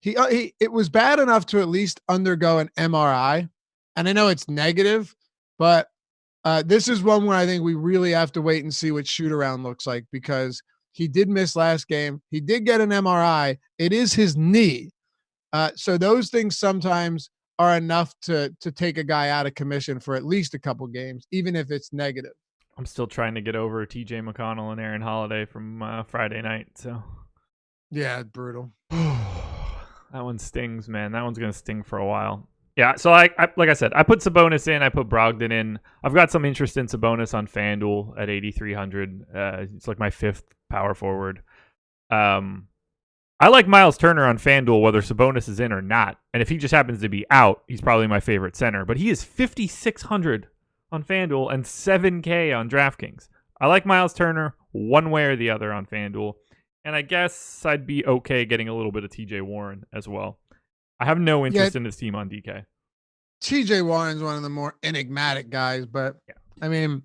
it was bad enough to at least undergo an MRI. And I know it's negative, but this is one where I think we really have to wait and see what shoot around looks like, because he did miss last game. He did get an MRI. It is his knee. So those things sometimes are enough to take a guy out of commission for at least a couple games, even if it's negative. I'm still trying to get over TJ McConnell and Aaron Holiday from Friday night. So yeah, brutal. That one stings, man. That one's going to sting for a while. Yeah, so like I said, I put Sabonis in. I put Brogdon in. I've got some interest in Sabonis on FanDuel at 8,300. It's my fifth power forward. I like Miles Turner on FanDuel, whether Sabonis is in or not. And if he just happens to be out, he's probably my favorite center. But he is 5,600 on FanDuel and 7K on DraftKings. I like Miles Turner one way or the other on FanDuel. And I guess I'd be okay getting a little bit of TJ Warren as well. I have no interest in this team on DK. TJ Warren's one of the more enigmatic guys, but yeah. I mean,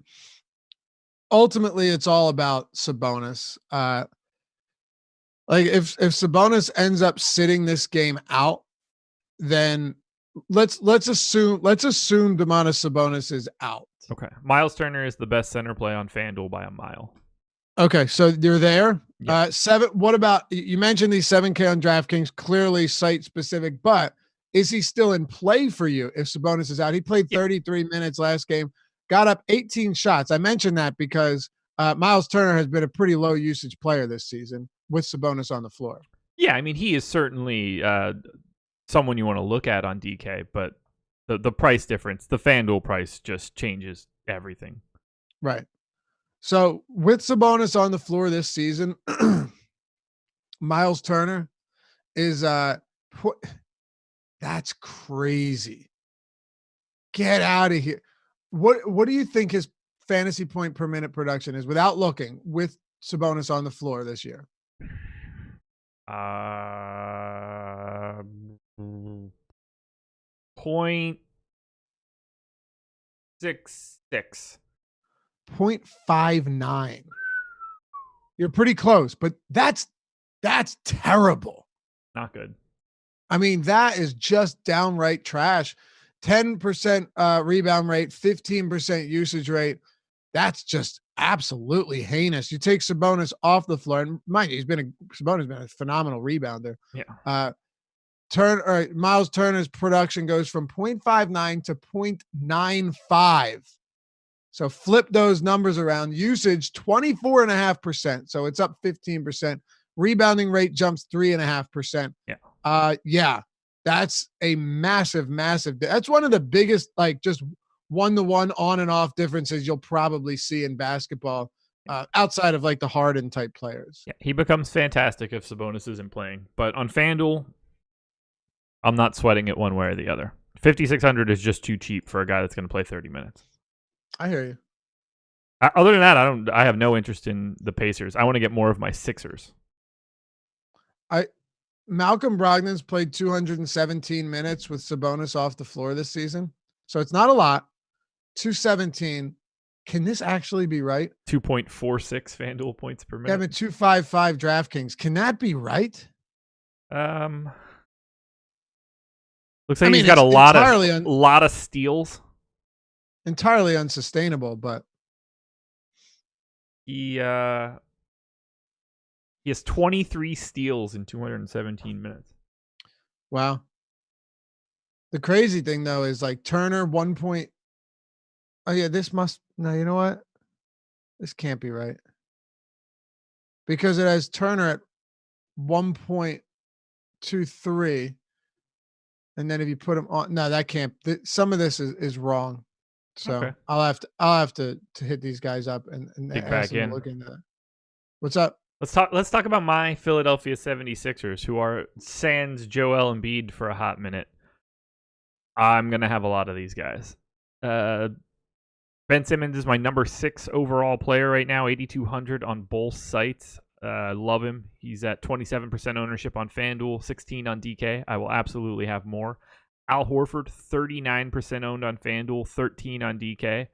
ultimately it's all about Sabonis. Like if Sabonis ends up sitting this game out, then let's assume Domantas Sabonis is out. Okay. Miles Turner is the best center play on FanDuel by a mile. Okay, so you're there. Yeah. What about, you mentioned these 7K on DraftKings, clearly site specific, but is he still in play for you if Sabonis is out? He played 33 minutes last game, got up 18 shots. I mentioned that because Miles Turner has been a pretty low usage player this season with Sabonis on the floor. Yeah, I mean, he is certainly someone you want to look at on DK, but the price difference, the FanDuel price just changes everything. Right. So with Sabonis on the floor this season, Miles Turner is that's crazy. Get out of here. What do you think his fantasy point per minute production is without looking with Sabonis on the floor this year? 0.66. 0.59. You're pretty close, but that's terrible. Not good. I mean, that is just downright trash. 10% rebound rate, 15% usage rate. That's just absolutely heinous. You take Sabonis off the floor, and mind you, Sabonis has been a phenomenal rebounder. Yeah. Miles Turner's production goes from 0.59 to 0.95. So flip those numbers around. Usage 24.5%. So it's up 15%. Rebounding rate jumps 3.5%. Yeah. That's a massive. That's one of the biggest, like, just one-to-one on and off differences you'll probably see in basketball, outside of like the Harden type players. Yeah, he becomes fantastic if Sabonis isn't playing. But on FanDuel, I'm not sweating it one way or the other. 5,600 is just too cheap for a guy that's going to play 30 minutes. I hear you. Other than that, I have no interest in the Pacers. I want to get more of my Sixers. Malcolm Brogdon's played 217 minutes with Sabonis off the floor this season. So it's not a lot. 217. Can this actually be right? 2.46 FanDuel points per minute. Yeah, but 255 DraftKings. Can that be right? Looks like he's got a lot of steals. Entirely unsustainable, but he has 23 steals in 217 minutes. Wow. The crazy thing though is like Turner 1 point. Oh yeah, no, you know what? This can't be right. Because it has Turner at 1.23. And then if you put him on, no, that can't. Some of this is wrong. So okay. I'll have to hit these guys up and dig back in. Look into that. What's up? Let's talk about my Philadelphia 76ers, who are sans Joel Embiid for a hot minute. I'm gonna have a lot of these guys. Ben Simmons is my number 6 overall player right now, 8,200 on both sites. Love him. He's at 27% ownership on FanDuel, 16 on DK. I will absolutely have more. Al Horford, 39% owned on FanDuel, 13 on DK.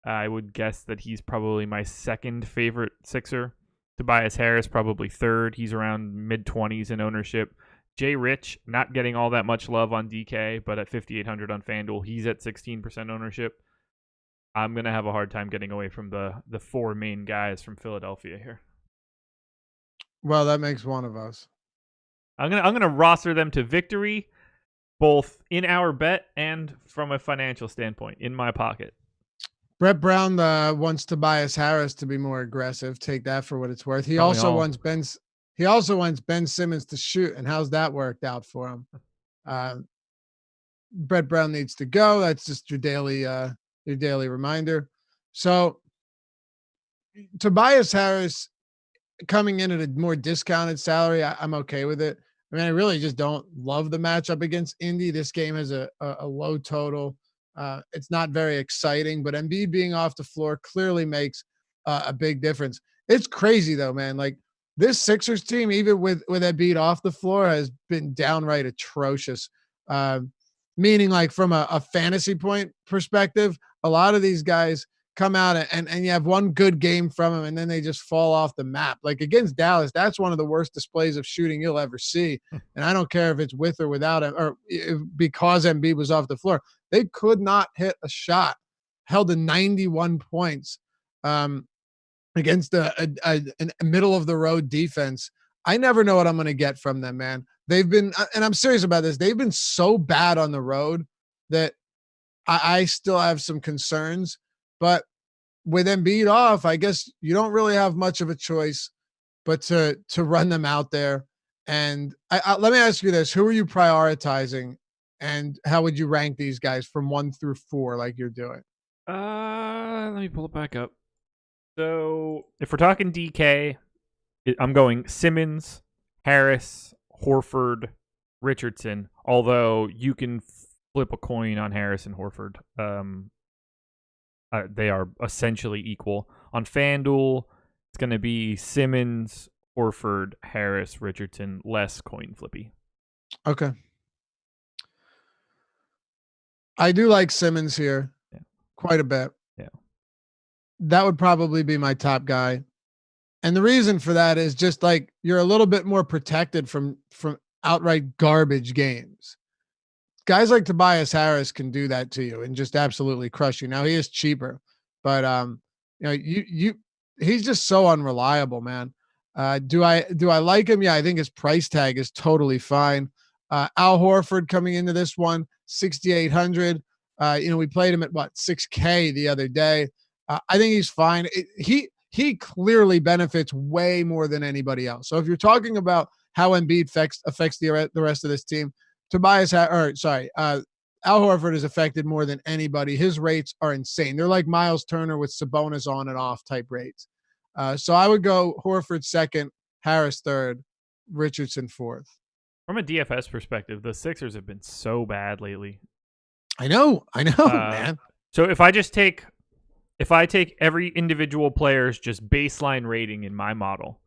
I would guess that he's probably my second favorite Sixer. Tobias Harris, probably third. He's around mid-20s in ownership. Jay Rich, not getting all that much love on DK, but at 5,800 on FanDuel, he's at 16% ownership. I'm going to have a hard time getting away from the 4 main guys from Philadelphia here. Well, that makes one of us. I'm gonna roster them to victory, both in our bet and from a financial standpoint, in my pocket. Brett Brown wants Tobias Harris to be more aggressive. Take that for what it's worth. He also wants Ben Simmons to shoot, and how's that worked out for him? Brett Brown needs to go. That's just your daily reminder. So Tobias Harris coming in at a more discounted salary, I'm okay with it. I mean, I really just don't love the matchup against Indy. This game has a low total. It's not very exciting, but Embiid being off the floor clearly makes a big difference. It's crazy though, man. Like this Sixers team, even with Embiid off the floor, has been downright atrocious. Meaning, like from a fantasy point perspective, a lot of these guys come out and you have one good game from them, and then they just fall off the map. Like against Dallas, that's one of the worst displays of shooting you'll ever see. And I don't care if it's with or without him, or because Embiid was off the floor, they could not hit a shot. Held to 91 points against a middle of the road defense. I never know what I'm going to get from them, man. They've been, and I'm serious about this, they've been so bad on the road that I still have some concerns. But with Embiid off, I guess you don't really have much of a choice but to run them out there. And let me ask you this: who are you prioritizing, and how would you rank these guys from 1 through 4, like you're doing? Let me pull it back up. So if we're talking DK, I'm going Simmons, Harris, Horford, Richardson. Although you can flip a coin on Harris and Horford. They are essentially equal. On FanDuel, it's going to be Simmons, Horford, Harris, Richardson, less coin flippy. Okay. I do like Simmons here quite a bit. Yeah. That would probably be my top guy. And the reason for that is just like you're a little bit more protected from outright garbage games. Guys like Tobias Harris can do that to you and just absolutely crush you. Now he is cheaper, but he's just so unreliable, man. Do I like him? Yeah, I think his price tag is totally fine. Al Horford coming into this one, 6,800. We played him at $6K the other day. I think he's fine. He clearly benefits way more than anybody else. So if you're talking about how Embiid affects the rest of this team, Al Horford is affected more than anybody. His rates are insane. They're like Miles Turner with Sabonis on and off type rates. So I would go Horford second, Harris third, Richardson fourth. From a DFS perspective, the Sixers have been so bad lately. I know, man. So if I take every individual player's just baseline rating in my model,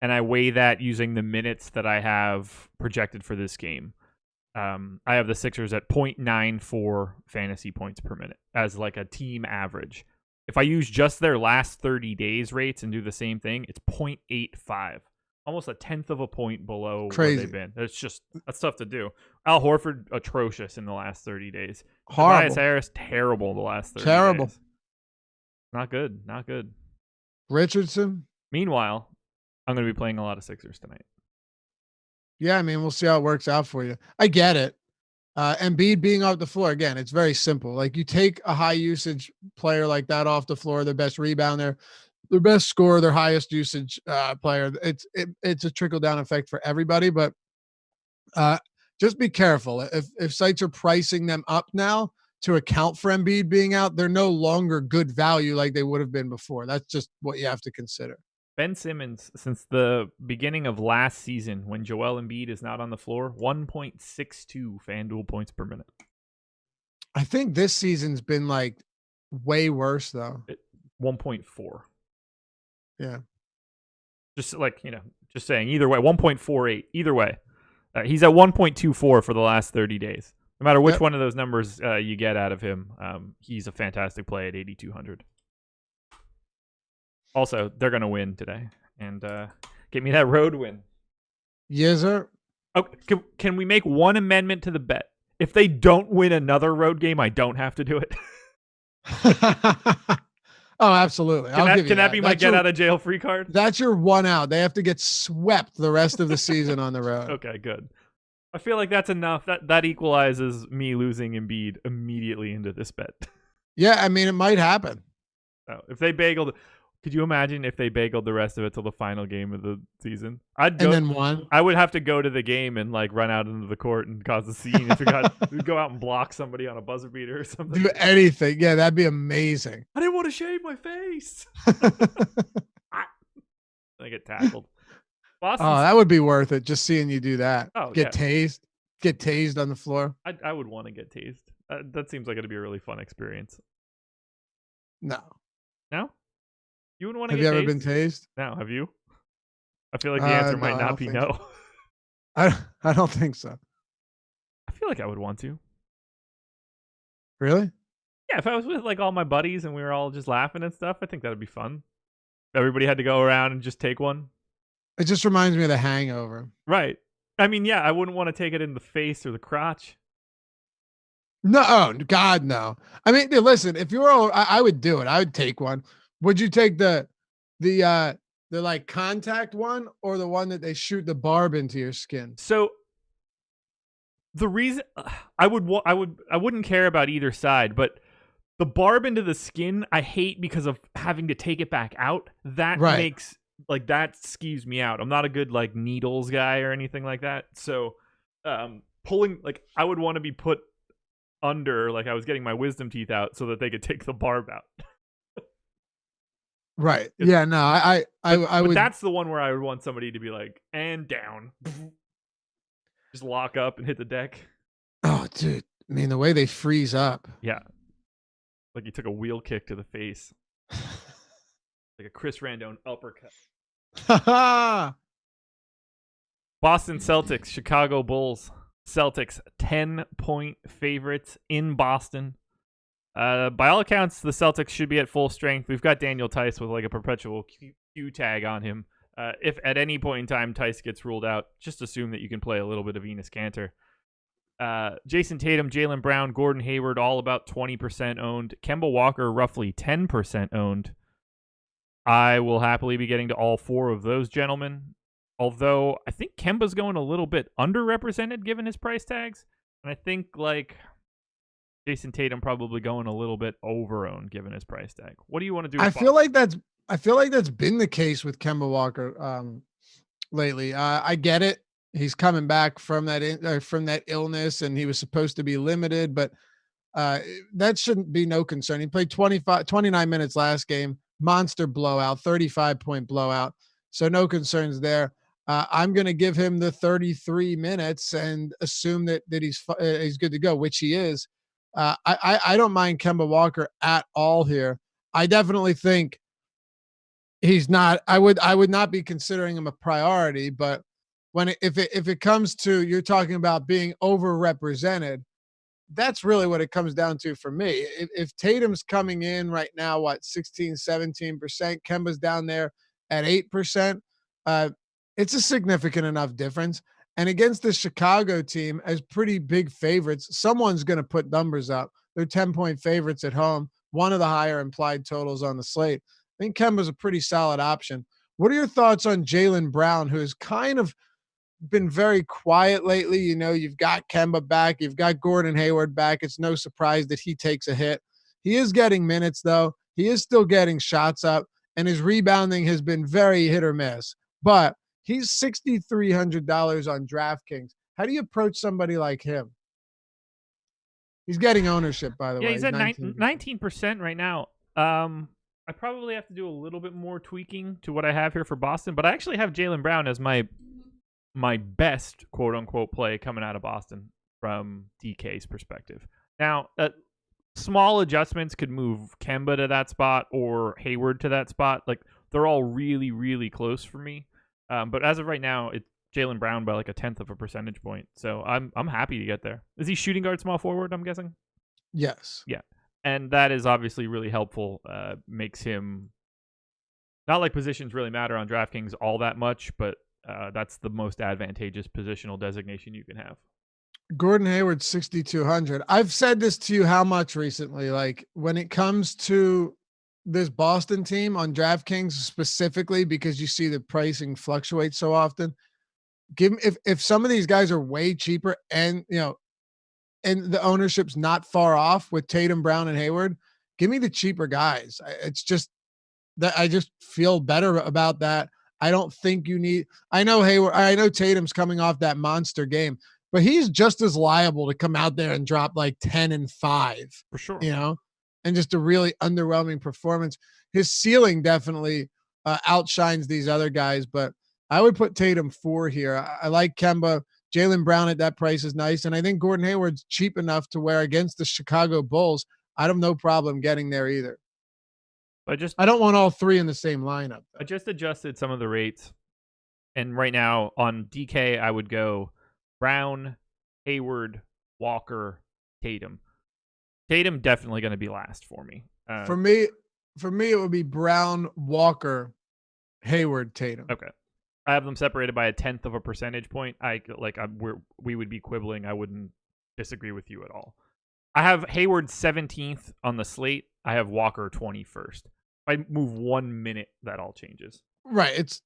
and I weigh that using the minutes that I have projected for this game, I have the Sixers at 0.94 fantasy points per minute as like a team average. If I use just their last 30 days rates and do the same thing, it's 0.85. Almost a tenth of a point below where they've been. That's tough to do. Al Horford, atrocious in the last 30 days. Horrible. Tobias Harris, terrible the last 30 Terrible. days. Not good. Richardson? Meanwhile, I'm going to be playing a lot of Sixers tonight. Yeah, I mean, we'll see how it works out for you. I get it. Embiid being off the floor, again, it's very simple. Like you take a high usage player like that off the floor, their best rebounder, their best scorer, their highest usage player. It's a trickle down effect for everybody, but just be careful. If sites are pricing them up now to account for Embiid being out, they're no longer good value like they would have been before. That's just what you have to consider. Ben Simmons, since the beginning of last season, when Joel Embiid is not on the floor, 1.62 FanDuel points per minute. I think this season's been like way worse though. 1.4. Yeah. Just saying. Either way, 1.48. Either way, he's at 1.24 for the last 30 days. No matter which one of those numbers you get out of him, he's a fantastic play at 8,200. Also, they're going to win today, and get me that road win. Yes, sir. Oh, can we make one amendment to the bet? If they don't win another road game, I don't have to do it. Oh, absolutely. Can that be my get out of jail free card? That's your one out. They have to get swept the rest of the season on the road. Okay, good. I feel like that's enough. That equalizes me losing Embiid immediately into this bet. Yeah, I mean, it might happen. Oh, if they bageled, could you imagine if they bageled the rest of it till the final game of the season? Then won. I would have to go to the game and like run out into the court and cause a scene. If we'd go out and block somebody on a buzzer beater or something. Do anything. Yeah, that'd be amazing. I didn't want to shave my face. I get tackled. Boston's, that would be worth it. Just seeing you do that. Oh, get tased on the floor. I would want to get tased. That seems like it'd be a really fun experience. No. You wouldn't want to Have get you ever tased? been tased? No, have you? I feel like the answer No, might I not don't be think so. no. I don't think so. I feel like I would want to. Really? Yeah, if I was with like all my buddies and we were all just laughing and stuff, I think that'd be fun. Everybody had to go around and just take one. It just reminds me of The Hangover. Right. I mean, yeah, I wouldn't want to take it in the face or the crotch. No, oh, God, no. I mean, listen, if you were, I would do it. I would take one. Would you take the like contact one or the one that they shoot the barb into your skin? So the reason I wouldn't care about either side, but the barb into the skin I hate because of having to take it back out. That Right. makes like that skews me out. I'm not a good like needles guy or anything like that. So pulling like I would want to be put under like I was getting my wisdom teeth out so that they could take the barb out. Right. Yeah. No. I But would. that's the one where I would want somebody to be like and down, just lock up and hit the deck. Oh, dude. I mean, the way they freeze up. Yeah, like you took a wheel kick to the face, like a Chris Randone uppercut. Boston Celtics, Chicago Bulls. Celtics 10-point favorites in Boston. By all accounts, the Celtics should be at full strength. We've got Daniel Tice with like a perpetual Q tag on him. If at any point in time Tice gets ruled out, just assume that you can play a little bit of Enes Kanter. Jason Tatum, Jalen Brown, Gordon Hayward, all about 20% owned. Kemba Walker, roughly 10% owned. I will happily be getting to all four of those gentlemen. Although I think Kemba's going a little bit underrepresented given his price tags. And I think like Jason Tatum probably going a little bit over-owned given his price tag. What do you want to do? I feel like that's been the case with Kemba Walker lately. I get it. He's coming back from that illness and he was supposed to be limited, but that shouldn't be no concern. He played 29 minutes last game, monster blowout, 35-point blowout. So no concerns there. I'm going to give him the 33 minutes and assume that he's good to go, which he is. I don't mind Kemba Walker at all here. I definitely think he's not. I would not be considering him a priority, but if it comes to you're talking about being overrepresented, that's really what it comes down to for me. If Tatum's coming in right now, 16, 17%, Kemba's down there at 8%. It's a significant enough difference. And against the Chicago team as pretty big favorites, someone's going to put numbers up. They're 10-point favorites at home, one of the higher implied totals on the slate. I think Kemba's a pretty solid option. What are your thoughts on Jalen Brown, who has kind of been very quiet lately? You know, you've got Kemba back, you've got Gordon Hayward back. It's no surprise that he takes a hit. He is getting minutes, though. He is still getting shots up, and his rebounding has been very hit or miss. But he's $6,300 on DraftKings. How do you approach somebody like him? He's getting ownership, by the way. Yeah, he's at 19% right now. I probably have to do a little bit more tweaking to what I have here for Boston, but I actually have Jalen Brown as my best quote-unquote play coming out of Boston from DK's perspective. Now, small adjustments could move Kemba to that spot or Hayward to that spot. Like, they're all really, really close for me. But as of right now, it's Jalen Brown by like 1/10 of a percentage point. So I'm happy to get there. Is he shooting guard, small forward, I'm guessing? Yes. Yeah. And that is obviously really helpful. Makes him not like positions really matter on DraftKings all that much, but that's the most advantageous positional designation you can have. Gordon Hayward, 6,200. I've said this to you how much recently? Like when it comes to this Boston team on DraftKings specifically, because you see the pricing fluctuate so often. If some of these guys are way cheaper and and the ownership's not far off with Tatum, Brown, and Hayward, give me the cheaper guys. It's just that I just feel better about that. I don't think you need. I know Tatum's coming off that monster game, but he's just as liable to come out there and drop like 10 and 5 for sure. And just a really underwhelming performance. His ceiling definitely outshines these other guys, but I would put Tatum 4 here. I like Kemba. Jalen Brown at that price is nice. And I think Gordon Hayward's cheap enough to where against the Chicago Bulls, I have no problem getting there either. I don't want all three in the same lineup. I just adjusted some of the rates, and right now on DK I would go Brown, Hayward, Walker, Tatum. Tatum definitely going to be last for me. For me, it would be Brown, Walker, Hayward, Tatum. Okay. I have them separated by 1/10 of a percentage point. We would be quibbling. I wouldn't disagree with you at all. I have Hayward 17th on the slate. I have Walker 21st. If I move 1 minute, that all changes. Right. That's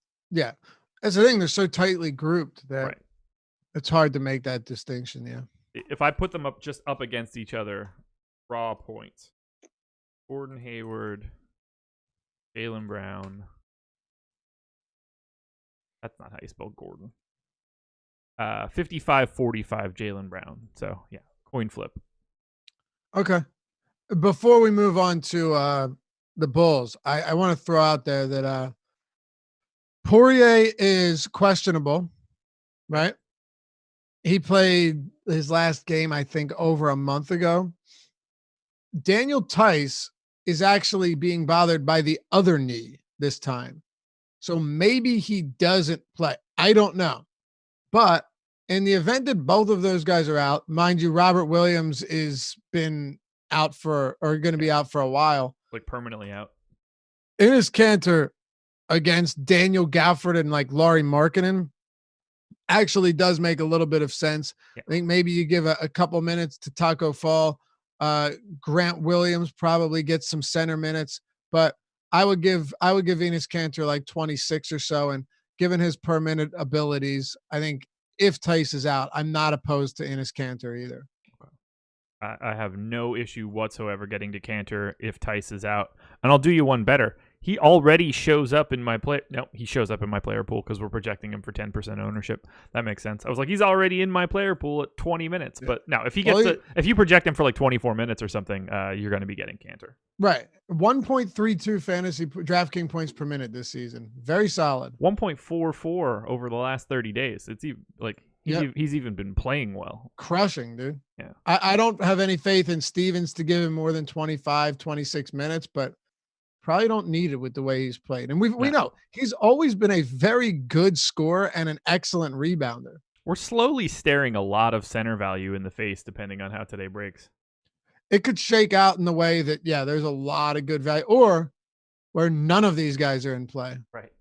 the thing. They're so tightly grouped that it's hard to make that distinction. Yeah. If I put them up against each other, raw points. Gordon Hayward, Jalen Brown. That's not how you spell Gordon. 55-45 Jalen Brown. So, yeah, coin flip. Okay. Before we move on to the Bulls, I want to throw out there that Poirier is questionable, right? He played his last game, I think, over a month ago. Daniel Tice is actually being bothered by the other knee this time. So maybe he doesn't play. I don't know. But in the event that both of those guys are out, mind you, Robert Williams is been out going to be out for a while. Like permanently out. Enes Kanter against Daniel Gafford and like Lauri Markkanen actually does make a little bit of sense. Yeah. I think maybe you give a couple minutes to Taco Fall. Grant Williams probably gets some center minutes, but I would give Enes Kanter like 26 or so. And given his per minute abilities, I think if Tice is out, I'm not opposed to Enes Kanter either. I have no issue whatsoever getting to Kanter if Tice is out. And I'll do you one better. He already shows up in my he shows up in my player pool because we're projecting him for 10% ownership. That makes sense. I was like, he's already in my player pool at 20 minutes. But no, if if you project him for like 24 minutes or something, you're going to be getting Kanter. Right. 1.32 fantasy DraftKings points per minute this season. Very solid. 1.44 over the last 30 days. It's like he's even been playing well. Crushing, dude. Yeah. I don't have any faith in Stevens to give him more than 25, 26 minutes, but probably don't need it with the way he's played. And we know he's always been a very good scorer and an excellent rebounder. We're slowly staring a lot of center value in the face depending on how today breaks. It could shake out in the way that, there's a lot of good value, or where none of these guys are in play. Right.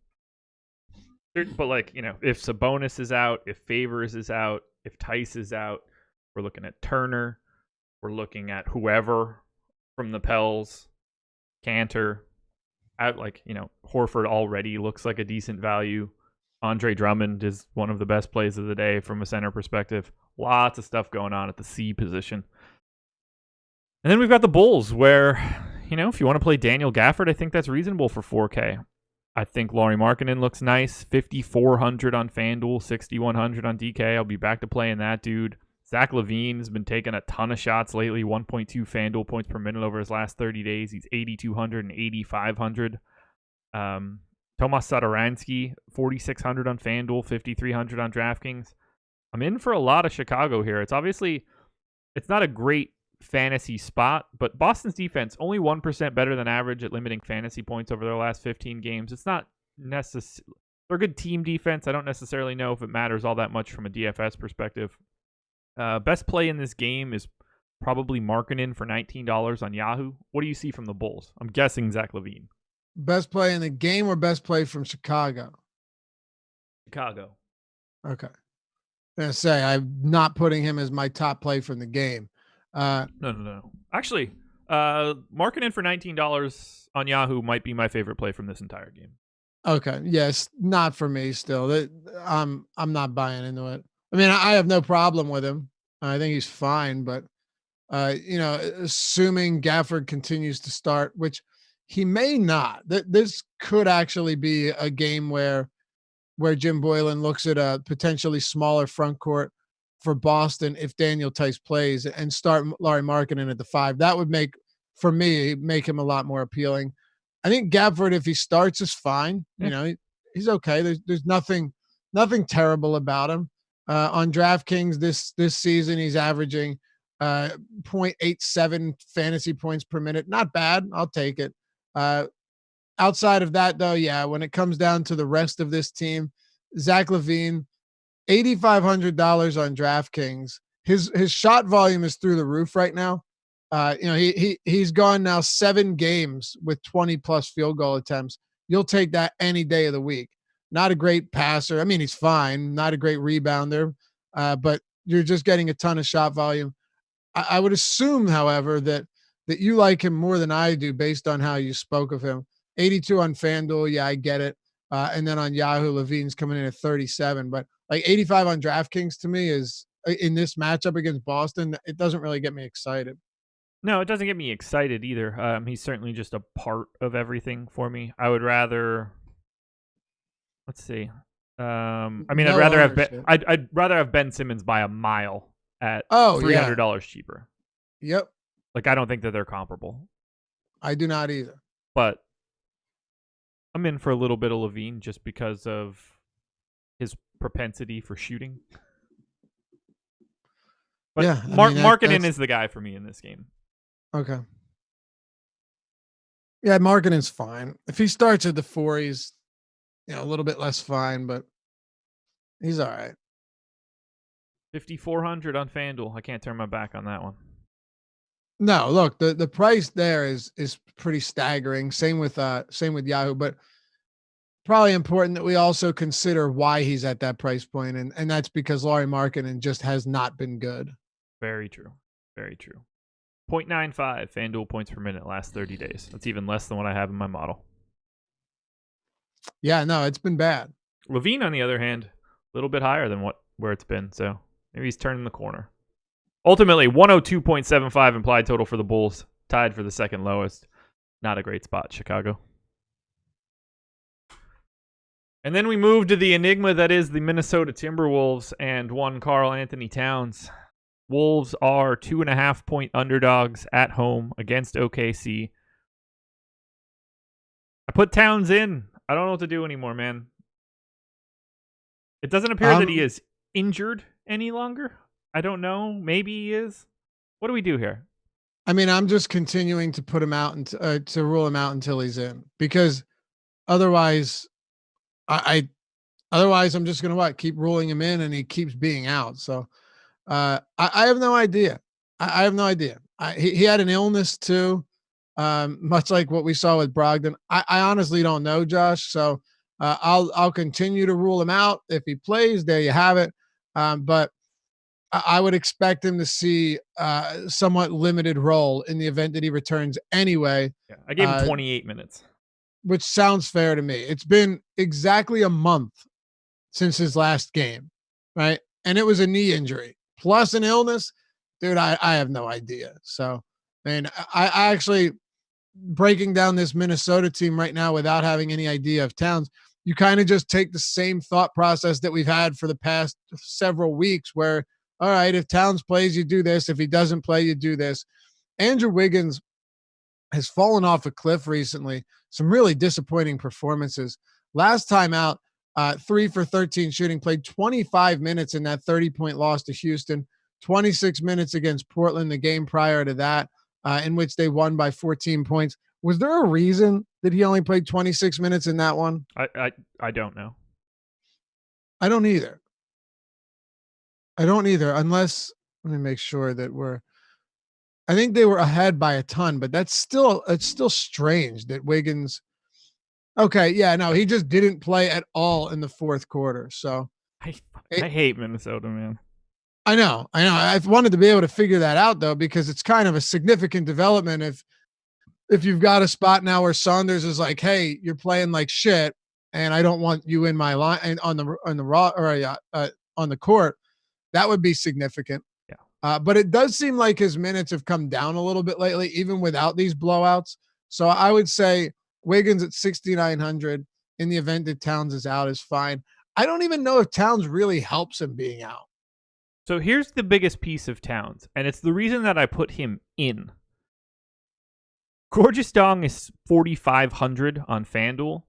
But like, if Sabonis is out, if Favors is out, if Tice is out, we're looking at Turner. We're looking at whoever from the Pels, Kanter. Horford already looks like a decent value. Andre Drummond is one of the best plays of the day from a center perspective. Lots of stuff going on at the C position. And then we've got the Bulls where, if you want to play Daniel Gafford, I think that's reasonable for 4K. I think Lauri Markkanen looks nice. 5,400 on FanDuel, 6,100 on DK. I'll be back to playing that dude. Zach Lavine has been taking a ton of shots lately, 1.2 FanDuel points per minute over his last 30 days. He's 8,200 and 8,500. Tomas Satoransky, 4,600 on FanDuel, 5,300 on DraftKings. I'm in for a lot of Chicago here. It's not a great fantasy spot, but Boston's defense, only 1% better than average at limiting fantasy points over their last 15 games. It's not necessarily... They're a good team defense. I don't necessarily know if it matters all that much from a DFS perspective. Best play in this game is probably Markkanen for $19 on Yahoo. What do you see from the Bulls? I'm guessing Zach Lavine. Best play in the game or best play from Chicago? Chicago. Okay. I'm going to say I'm not putting him as my top play from the game. No. Actually, Markkanen for $19 on Yahoo might be my favorite play from this entire game. Okay. Yes. Not for me still. I'm not buying into it. I mean, I have no problem with him. I think he's fine, but assuming Gafford continues to start, which he may not, this could actually be a game where Jim Boylan looks at a potentially smaller front court for Boston if Daniel Tice plays and start Lauri Markkanen at the 5. That would make him a lot more appealing. I think Gafford, if he starts, is fine. Yeah. He's okay. There's nothing terrible about him. On DraftKings this season, he's averaging 0.87 fantasy points per minute. Not bad. I'll take it. outside of that, though, yeah, when it comes down to the rest of this team, Zach Lavine, $8,500 on DraftKings. His shot volume is through the roof right now. He's gone now 7 games with 20 plus field goal attempts. You'll take that any day of the week. Not a great passer. I mean, he's fine. Not a great rebounder, but you're just getting a ton of shot volume. I would assume, however, that you like him more than I do based on how you spoke of him. 82 on FanDuel, yeah, I get it. And then on Yahoo, Lavine's coming in at 37, but like 85 on DraftKings to me is in this matchup against Boston. It doesn't really get me excited. No, it doesn't get me excited either. He's certainly just a part of everything for me. I would rather. Let's see. I mean, No I'd rather have Ben Simmons by a mile at $300 cheaper. Yep. Like, I don't think that they're comparable. I do not either. But I'm in for a little bit of Lavine just because of his propensity for shooting. But yeah, Markkanen is the guy for me in this game. Okay. Yeah, Markkanen's fine. If he starts at the 4, he's a little bit less fine, but he's all right. 5,400 on FanDuel. I can't turn my back on that one. No, look, the price there is pretty staggering. Same with Yahoo, but probably important that we also consider why he's at that price point, and that's because Lauri Markkanen just has not been good. Very true. Very true. 0.95 FanDuel points per minute last 30 days. That's even less than what I have in my model. Yeah, no, it's been bad. Lavine, on the other hand, a little bit higher than where it's been, so maybe he's turning the corner. Ultimately, 102.75 implied total for the Bulls, tied for the second lowest. Not a great spot, Chicago. And then we move to the enigma that is the Minnesota Timberwolves and one Karl Anthony Towns. Wolves are 2.5-point underdogs at home against OKC. I put Towns in. I don't know what to do anymore, man. It doesn't appear that he is injured any longer. I don't know. Maybe he is. What do we do here? I mean, I'm just continuing to put him out and to rule him out until he's in, because otherwise, otherwise I'm just gonna keep ruling him in, and he keeps being out. So I have no idea. I have no idea. He had an illness too, much like what we saw with Brogdon. I honestly don't know, Josh. So I'll continue to rule him out. If he plays, there you have it. But I would expect him to see somewhat limited role in the event that he returns anyway. Yeah, I gave him 28 minutes. Which sounds fair to me. It's been exactly a month since his last game, right? And it was a knee injury plus an illness. Dude, I have no idea. So, man, I actually, breaking down this Minnesota team right now without having any idea of Towns, you kind of just take the same thought process that we've had for the past several weeks where, all right, if Towns plays, you do this. If he doesn't play, you do this. Andrew Wiggins has fallen off a cliff recently. Some really disappointing performances. Last time out, 3 for 13 shooting, played 25 minutes in that 30-point loss to Houston, 26 minutes against Portland the game prior to that, in which they won by 14 points. Was there a reason that he only played 26 minutes in that one? I don't know. I don't either. Unless, let me make sure that I think they were ahead by a ton, but it's still strange that Wiggins. Okay. Yeah, no, he just didn't play at all in the fourth quarter. So I hate Minnesota, man. I know. I wanted to be able to figure that out though, because it's kind of a significant development. If you've got a spot now where Saunders is like, hey, you're playing like shit, and I don't want you in my line and on the court, that would be significant. Yeah. But it does seem like his minutes have come down a little bit lately, even without these blowouts. So I would say Wiggins at 6,900 in the event that Towns is out is fine. I don't even know if Towns really helps him being out. So here's the biggest piece of Towns, and it's the reason that I put him in. Gorgeous Dong is 4,500 on FanDuel.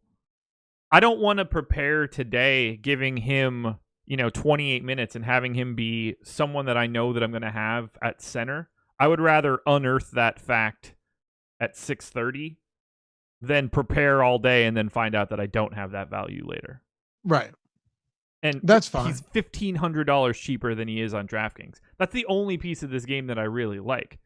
I don't want to prepare today giving him 28 minutes and having him be someone that I know that I'm going to have at center. I would rather unearth that fact at 6:30 than prepare all day and then find out that I don't have that value later. Right. And that's fine. He's $1,500 cheaper than he is on DraftKings. That's the only piece of this game that I really like.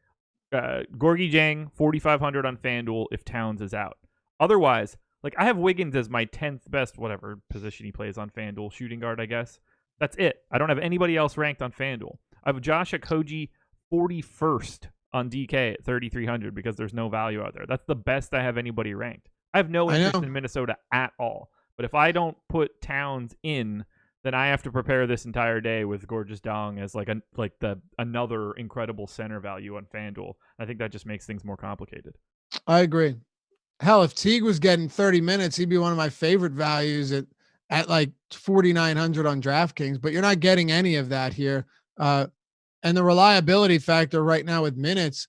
Gorgie Jang, 4,500 on FanDuel if Towns is out. Otherwise, like I have Wiggins as my 10th best, whatever position he plays on FanDuel, shooting guard, I guess. That's it. I don't have anybody else ranked on FanDuel. I have Josh Okogie 41st on DK at 3,300 because there's no value out there. That's the best I have anybody ranked. I have no interest in Minnesota at all. But if I don't put Towns in, then I have to prepare this entire day with Gorgeous Dong as another incredible center value on FanDuel. I think that just makes things more complicated. I agree. Hell, if Teague was getting 30 minutes, he'd be one of my favorite values at like 4,900 on DraftKings, but you're not getting any of that here. And the reliability factor right now with minutes,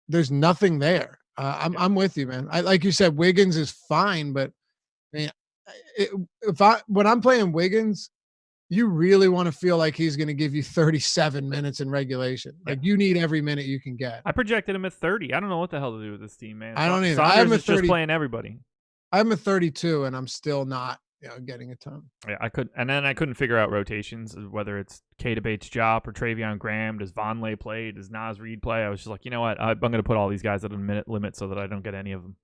there's nothing there. I'm with you, man. Like you said, Wiggins is fine, but I mean, when I'm playing Wiggins, you really want to feel like he's going to give you 37 minutes in regulation. Like you need every minute you can get. I projected him at 30. I don't know what the hell to do with this team, man. I don't either. Saunders is just playing everybody. I'm at 32 and I'm still not, getting a ton. Yeah, I couldn't figure out rotations, whether it's Keita Bates-Diop or Travion Graham. Does Vonleh play? Does Naz Reid play? I was just like, you know what? I'm going to put all these guys at a minute limit so that I don't get any of them.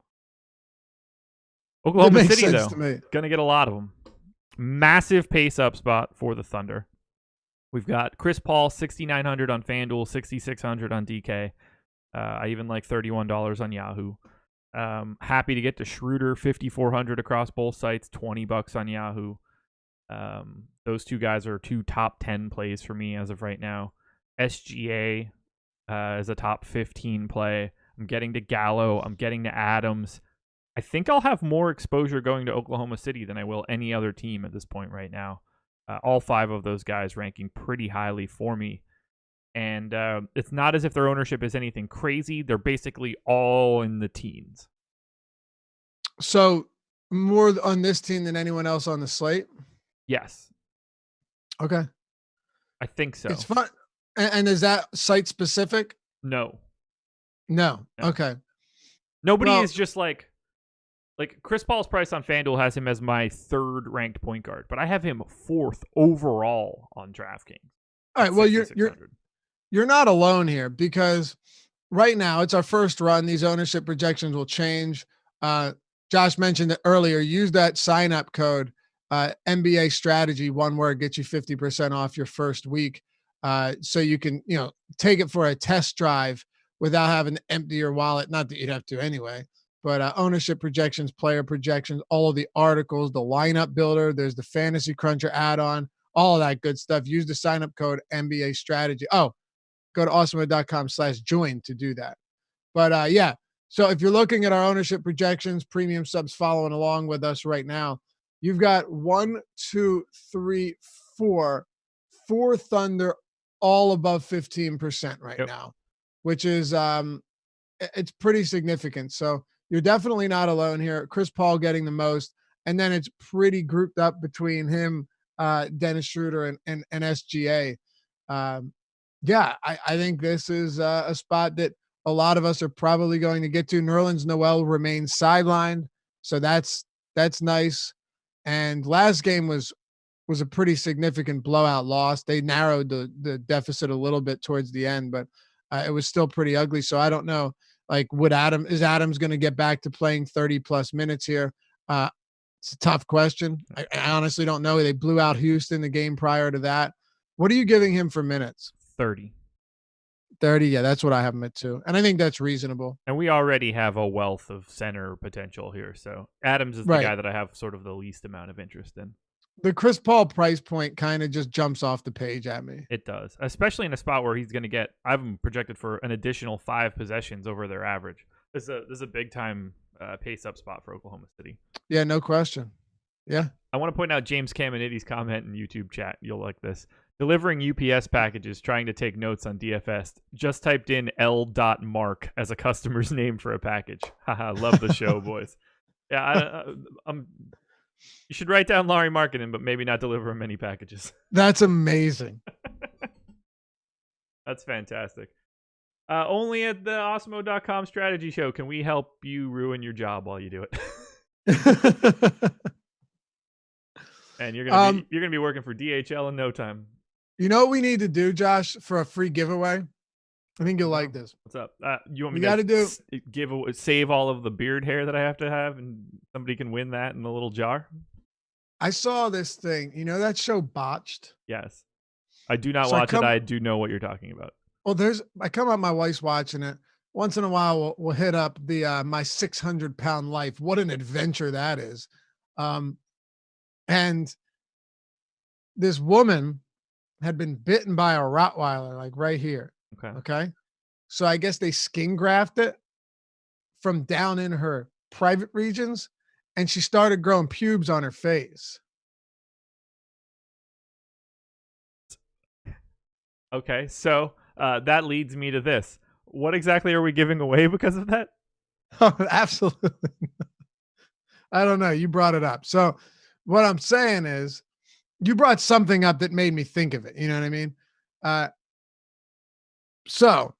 Oklahoma City, though, going to get a lot of them. Massive pace up spot for the Thunder. We've got Chris Paul, 6,900 on FanDuel, 6,600 on DK. I even like $31 on Yahoo. Happy to get to Schroeder, 5,400 across both sites, $20 on Yahoo. Those two guys are two top 10 plays for me as of right now. SGA is a top 15 play. I'm getting to Gallo. I'm getting to Adams. I think I'll have more exposure going to Oklahoma City than I will any other team at this point right now. All five of those guys ranking pretty highly for me. And it's not as if their ownership is anything crazy. They're basically all in the teens. So more on this team than anyone else on the slate? Yes. Okay. I think so. It's fun. And is that site specific? No. Okay. Nobody is just like Chris Paul's price on FanDuel has him as my third ranked point guard, but I have him fourth overall on DraftKings. All right. Well, you're not alone here because right now it's our first run. These ownership projections will change. Josh mentioned it earlier. Use that sign up code NBA Strategy, one word, gets you 50% off your first week. So you can, take it for a test drive without having to empty your wallet. Not that you'd have to anyway. But ownership projections, player projections, all of the articles, the lineup builder, there's the Fantasy Cruncher add-on, all of that good stuff. Use the sign-up code NBA Strategy. Oh, go to awesemo.com/join to do that. But yeah, so if you're looking at our ownership projections, premium subs following along with us right now, you've got 4 Thunder all above 15% right now, which is it's pretty significant. So you're definitely not alone here. Chris Paul getting the most, and then it's pretty grouped up between him, Dennis Schroeder, and SGA. Yeah, I think this is a spot that a lot of us are probably going to get to. Nerlens Noel remains sidelined, so that's nice. And last game was a pretty significant blowout loss. They narrowed the deficit a little bit towards the end, but it was still pretty ugly. So I don't know. Like, is Adams going to get back to playing 30+ minutes here? It's a tough question. I honestly don't know. They blew out Houston the game prior to that. What are you giving him for minutes? 30. Yeah, that's what I have him at too. And I think that's reasonable. And we already have a wealth of center potential here. So Adams is the guy that I have sort of the least amount of interest in. The Chris Paul price point kind of just jumps off the page at me. It does, especially in a spot where he's going to get, I have him projected for an additional 5 possessions over their average. This is a big time pace up spot for Oklahoma City. Yeah, no question. Yeah. I want to point out James Caminiti's comment in YouTube chat. You'll like this. Delivering UPS packages, trying to take notes on DFS. Just typed in L.Mark as a customer's name for a package. Haha, love the show, boys. Yeah, you should write down Laurie Markkinen, but maybe not deliver him any packages. That's amazing. That's fantastic. Only at the Osmo.com strategy show can we help you ruin your job while you do it. And you're gonna be working for DHL in no time. You know what we need to do, Josh, for a free giveaway? I think you'll like this. What's up? You want me to save all of the beard hair that I have to have, and somebody can win that in a little jar? I saw this thing. You know that show Botched? Yes. I do not watch it. I do know what you're talking about. Well, I come up, my wife's watching it. Once in a while, we'll hit up the My 600-Pound Life. What an adventure that is. And this woman had been bitten by a Rottweiler, like right here. Okay. So I guess they skin graft it from down in her private regions, and she started growing pubes on her face. Okay, so that leads me to this. What exactly are we giving away because of that? Oh, absolutely. I don't know. You brought it up. So what I'm saying is you brought something up that made me think of it. You know what I mean? So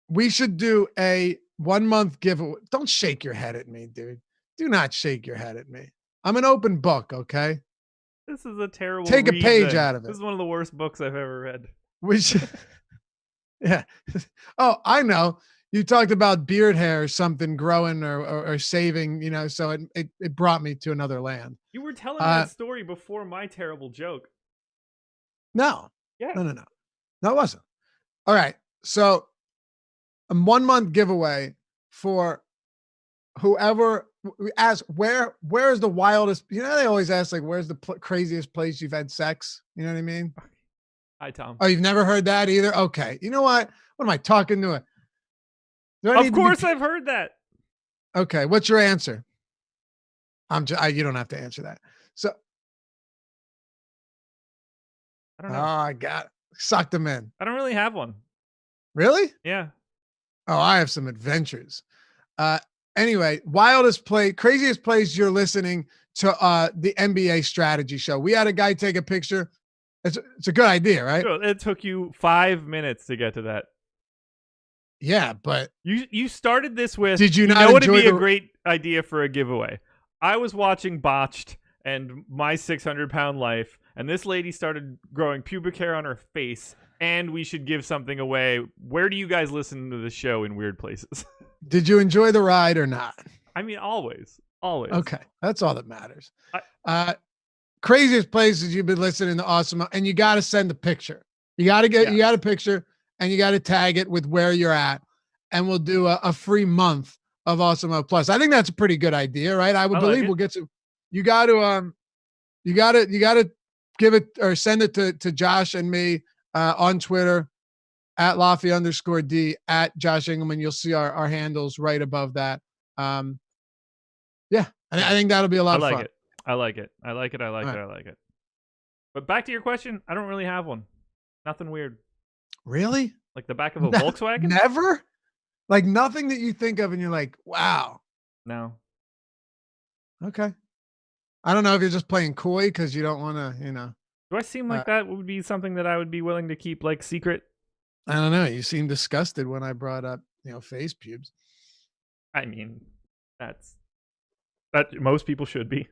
we should do a 1 month giveaway. Don't shake your head at me, dude. Do not shake your head at me. I'm an open book. Okay. This is a terrible. Take a page out of it. This is one of the worst books I've ever read. We should. Yeah. Oh, I know. You talked about beard hair or something growing or saving, you know, so it brought me to another land. You were telling that story before my terrible joke. No. Yeah. No, it wasn't. All right. So a 1 month giveaway for whoever asks where is the wildest, you know, they always ask like, where's the craziest place you've had sex? You know what I mean? Hi, Tom. Oh, you've never heard that either? Okay. You know what? What am I talking to? Of course I've heard that. Okay. What's your answer? You don't have to answer that. So. I don't know. Oh, I got it. Sucked them in. I don't really have one. Really? Yeah. Oh, I have some adventures. Anyway, craziest place you're listening to the NBA strategy show. We had a guy take a picture. It's a good idea, right? Sure, it took you 5 minutes to get to that. Yeah, but you started this with. Did you not know what would be a great idea for a giveaway? I was watching Botched and My 600-Pound Life, and this lady started growing pubic hair on her face, and we should give something away. Where do you guys listen to the show in weird places? Did you enjoy the ride or not? I mean, always. Okay, that's all that matters. Craziest places you've been listening to Awesome, and you got to send a picture. You got a picture, and you got to tag it with where you're at, and we'll do a free month of Awesome Plus. I think that's a pretty good idea, right? I believe we'll get to. You got to give it or send it to Josh and me on Twitter at Laffy_D at Josh Engelman. You'll see our handles right above that. Yeah, I think that'll be a lot of fun. I like it. But back to your question, I don't really have one. Nothing weird. Really? Like the back of a Volkswagen? Never? Like nothing that you think of and you're like, wow. No. Okay. I don't know if you're just playing coy because you don't want to, you know. Do I seem like that would be something that I would be willing to keep like secret? I don't know. You seem disgusted when I brought up, face pubes. I mean, that most people should be.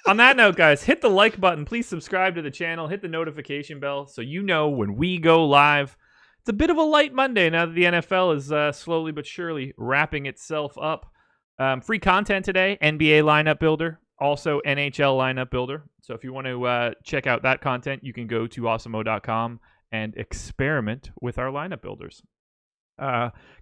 On that note, guys, hit the like button. Please subscribe to the channel. Hit the notification bell so you know when we go live. It's a bit of a light Monday now that the NFL is slowly but surely wrapping itself up. Free content today, NBA lineup builder, also NHL lineup builder. So if you want to check out that content, you can go to awesemo.com and experiment with our lineup builders.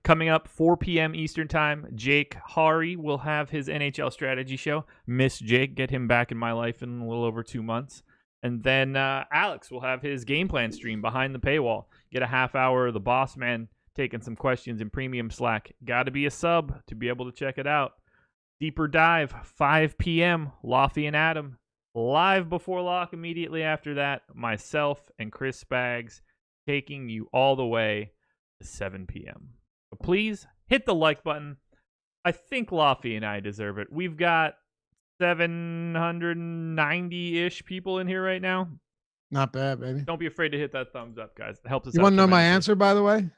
Coming up 4 p.m. Eastern time, Jake Hari will have his NHL strategy show. Miss Jake, get him back in my life in a little over 2 months. And then Alex will have his game plan stream behind the paywall. Get a half hour of the boss man taking some questions in premium Slack. Got to be a sub to be able to check it out. Deeper dive, 5 p.m. Laffy and Adam. Live before lock immediately after that. Myself and Chris Spags taking you all the way 7 p.m. So please hit the like button. I think Laffy and I deserve it. We've got 790-ish people in here right now. Not bad, baby. Don't be afraid to hit that thumbs up, guys. It helps us out. You want to know my tremendously. answer, by the way?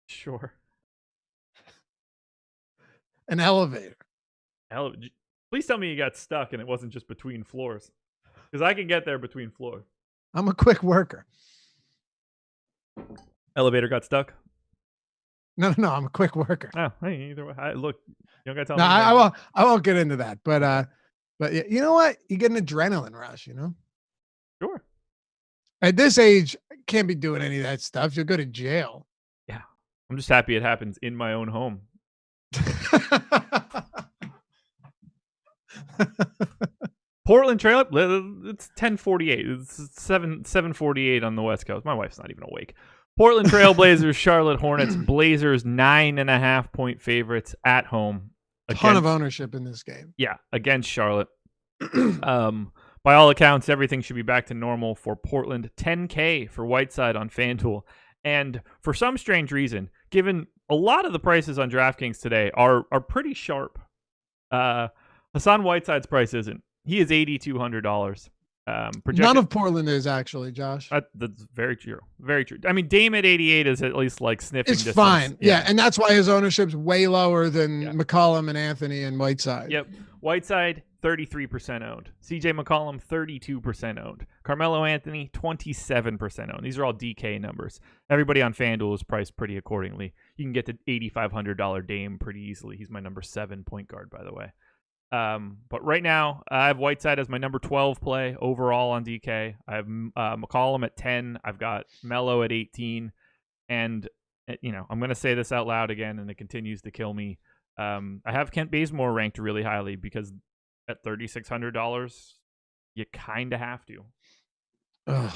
Sure. An elevator. Please tell me you got stuck and it wasn't just between floors. Because I can get there between floors. I'm a quick worker. Elevator got stuck? No, I'm a quick worker. Oh, hey, either way. Look, you don't got to tell No, me. I won't get into that. But you know what? You get an adrenaline rush, you know? Sure. At this age, can't be doing any of that stuff. You'll go to jail. Yeah. I'm just happy it happens in my own home. Portland Trail, it's 10:48. It's 7:48 on the West Coast. My wife's not even awake. Portland Trailblazers, Charlotte Hornets, Blazers 9.5 point favorites at home. Ton of ownership in this game. Yeah, against Charlotte. By all accounts, everything should be back to normal for Portland. 10K for Whiteside on FanDuel. And for some strange reason, given a lot of the prices on DraftKings today are pretty sharp. Hassan Whiteside's price isn't. He is $8,200. None of Portland is actually, Josh. That's very true. Very true. I mean, Dame at 88 is at least like sniffing it's distance. Fine. Yeah, and that's why his ownership's way lower than McCollum and Anthony and Whiteside. Yep. Whiteside, 33% owned. CJ McCollum, 32% owned. Carmelo Anthony, 27% owned. These are all DK numbers. Everybody on FanDuel is priced pretty accordingly. You can get the $8,500 Dame pretty easily. He's my number 7 point guard, by the way. But right now, I have Whiteside as my number 12 play overall on DK. I have McCollum at 10. I've got Melo at 18. And, I'm going to say this out loud again, and it continues to kill me. I have Kent Bazemore ranked really highly because at $3,600, you kind of have to. Ugh.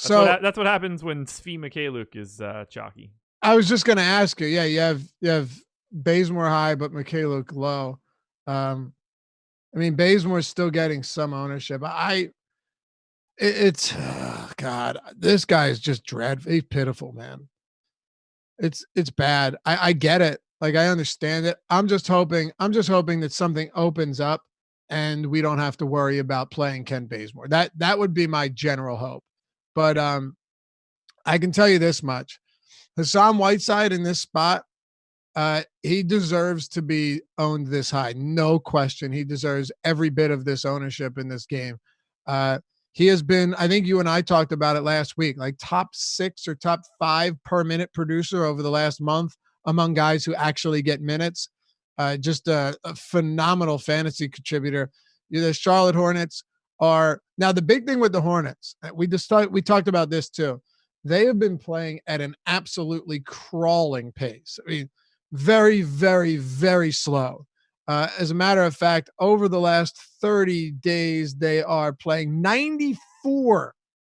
That's what happens when Svi Mikhailiuk is chalky. I was just going to ask you. Yeah, you have Bazemore high, but Mikhailiuk low. Bazemore's still getting some ownership. God, this guy is just dreadful. He's pitiful, man. It's bad. I get it. Like, I understand it. I'm just hoping that something opens up and we don't have to worry about playing Kent Bazemore. That would be my general hope. But I can tell you this much. Hassan Whiteside in this spot, he deserves to be owned this high. No question. He deserves every bit of this ownership in this game. He has been, I think you and I talked about it last week, like top 6 or top 5 per minute producer over the last month among guys who actually get minutes. Just a phenomenal fantasy contributor. The Charlotte Hornets are now the big thing with the Hornets. We talked about this too. They have been playing at an absolutely crawling pace. I mean, very, very, very slow. As a matter of fact, over the last 30 days, they are playing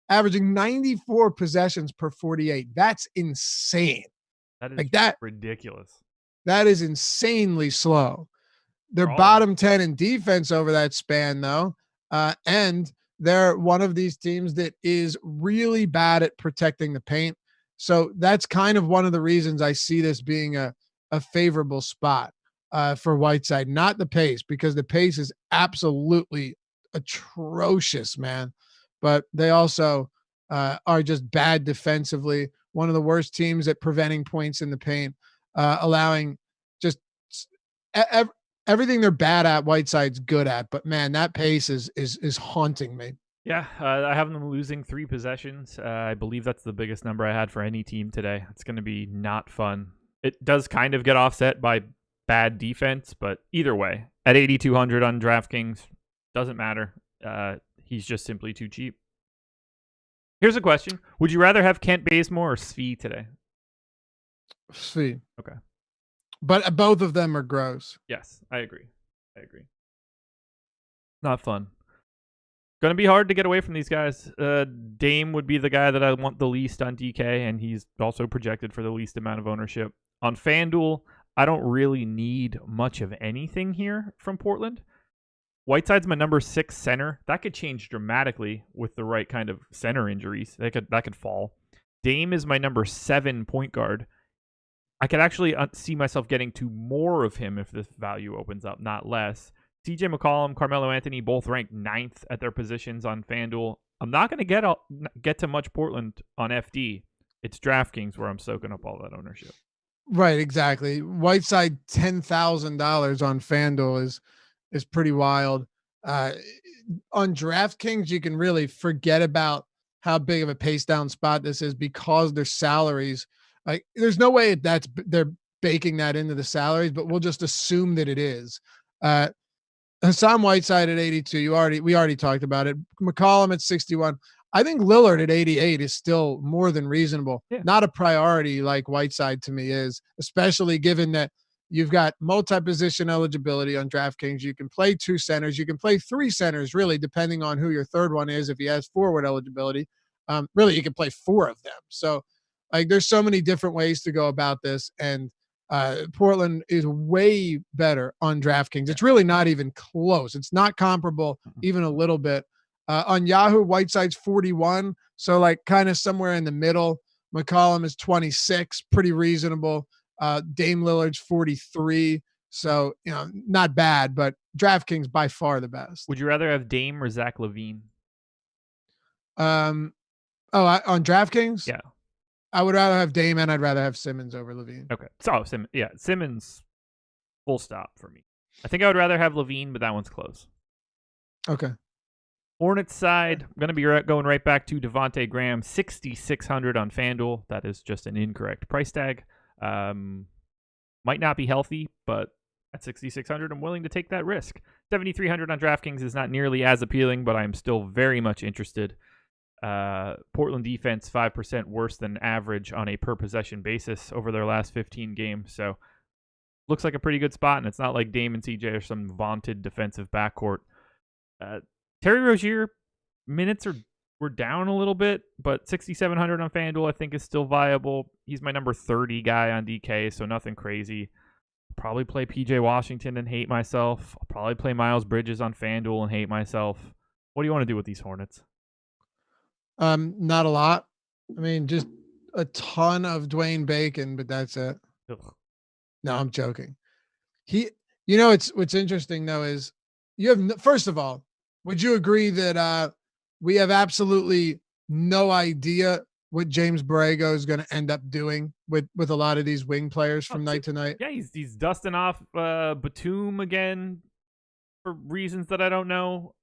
averaging 94 possessions per 48. That's insane. That is ridiculous. That is insanely slow. They're bottom 10 in defense over that span, though. And they're one of these teams that is really bad at protecting the paint. So that's kind of one of the reasons I see this being a favorable spot for Whiteside, not the pace, because the pace is absolutely atrocious, man. But they also are just bad defensively. One of the worst teams at preventing points in the paint, allowing just everything they're bad at. Whiteside's good at, but man, that pace is haunting me. Yeah, I have them losing 3 possessions. I believe that's the biggest number I had for any team today. It's going to be not fun. It does kind of get offset by bad defense, but either way, at 8,200 on DraftKings, doesn't matter. He's just simply too cheap. Here's a question. Would you rather have Kent Bazemore or Svi today? Svi. Okay. But both of them are gross. Yes, I agree. Not fun. Going to be hard to get away from these guys. Dame would be the guy that I want the least on DK, and he's also projected for the least amount of ownership. On FanDuel, I don't really need much of anything here from Portland. Whiteside's my number 6 center. That could change dramatically with the right kind of center injuries. That could fall. Dame is my number 7 point guard. I could actually see myself getting to more of him if this value opens up, not less. CJ McCollum, Carmelo Anthony, both ranked 9th at their positions on FanDuel. I'm not going to get to much Portland on FD. It's DraftKings where I'm soaking up all that ownership. Right, exactly. Whiteside $10,000 on FanDuel is pretty wild. On DraftKings, you can really forget about how big of a pace down spot this is because their salaries. Like, there's no way they're baking that into the salaries, but we'll just assume that it is. Hassan Whiteside at 82. We already talked about it. McCollum at 61. I think Lillard at 88 is still more than reasonable. Yeah. Not a priority like Whiteside to me is, especially given that you've got multi-position eligibility on DraftKings. You can play 2 centers. You can play 3 centers, really, depending on who your third one is. If he has forward eligibility, really, you can play 4 of them. So, like, there's so many different ways to go about this, and Portland is way better on DraftKings. It's really not even close. It's not comparable even a little bit. On Yahoo, Whiteside's 41, so like kind of somewhere in the middle. McCollum is 26, pretty reasonable. Dame Lillard's 43, so not bad, but DraftKings by far the best. Would you rather have Dame or Zach Lavine? On DraftKings? Yeah. I would rather have Dame, and I'd rather have Simmons over Lavine. Okay. So Simmons, full stop for me. I think I would rather have Lavine, but that one's close. Okay. Hornets side, I'm going to be going right back to Devontae Graham, 6,600 on FanDuel. That is just an incorrect price tag. Might not be healthy, but at 6,600, I'm willing to take that risk. 7,300 on DraftKings is not nearly as appealing, but I'm still very much interested. Portland defense 5% worse than average on a per possession basis over their last 15 games. So looks like a pretty good spot, and it's not like Dame and CJ are some vaunted defensive backcourt. Terry Rozier minutes were down a little bit, but 6,700 on FanDuel I think is still viable. He's my number 30 guy on DK, so nothing crazy. Probably play PJ Washington and hate myself. I'll probably play Miles Bridges on FanDuel and hate myself. What do you want to do with these Hornets? Not a lot. I mean, just a ton of Dwayne Bacon, but that's it. Ugh. No, I'm joking. What's interesting though is first of all, would you agree that we have absolutely no idea what James Borrego is going to end up doing with a lot of these wing players from night to night? Yeah, he's dusting off Batum again for reasons that I don't know.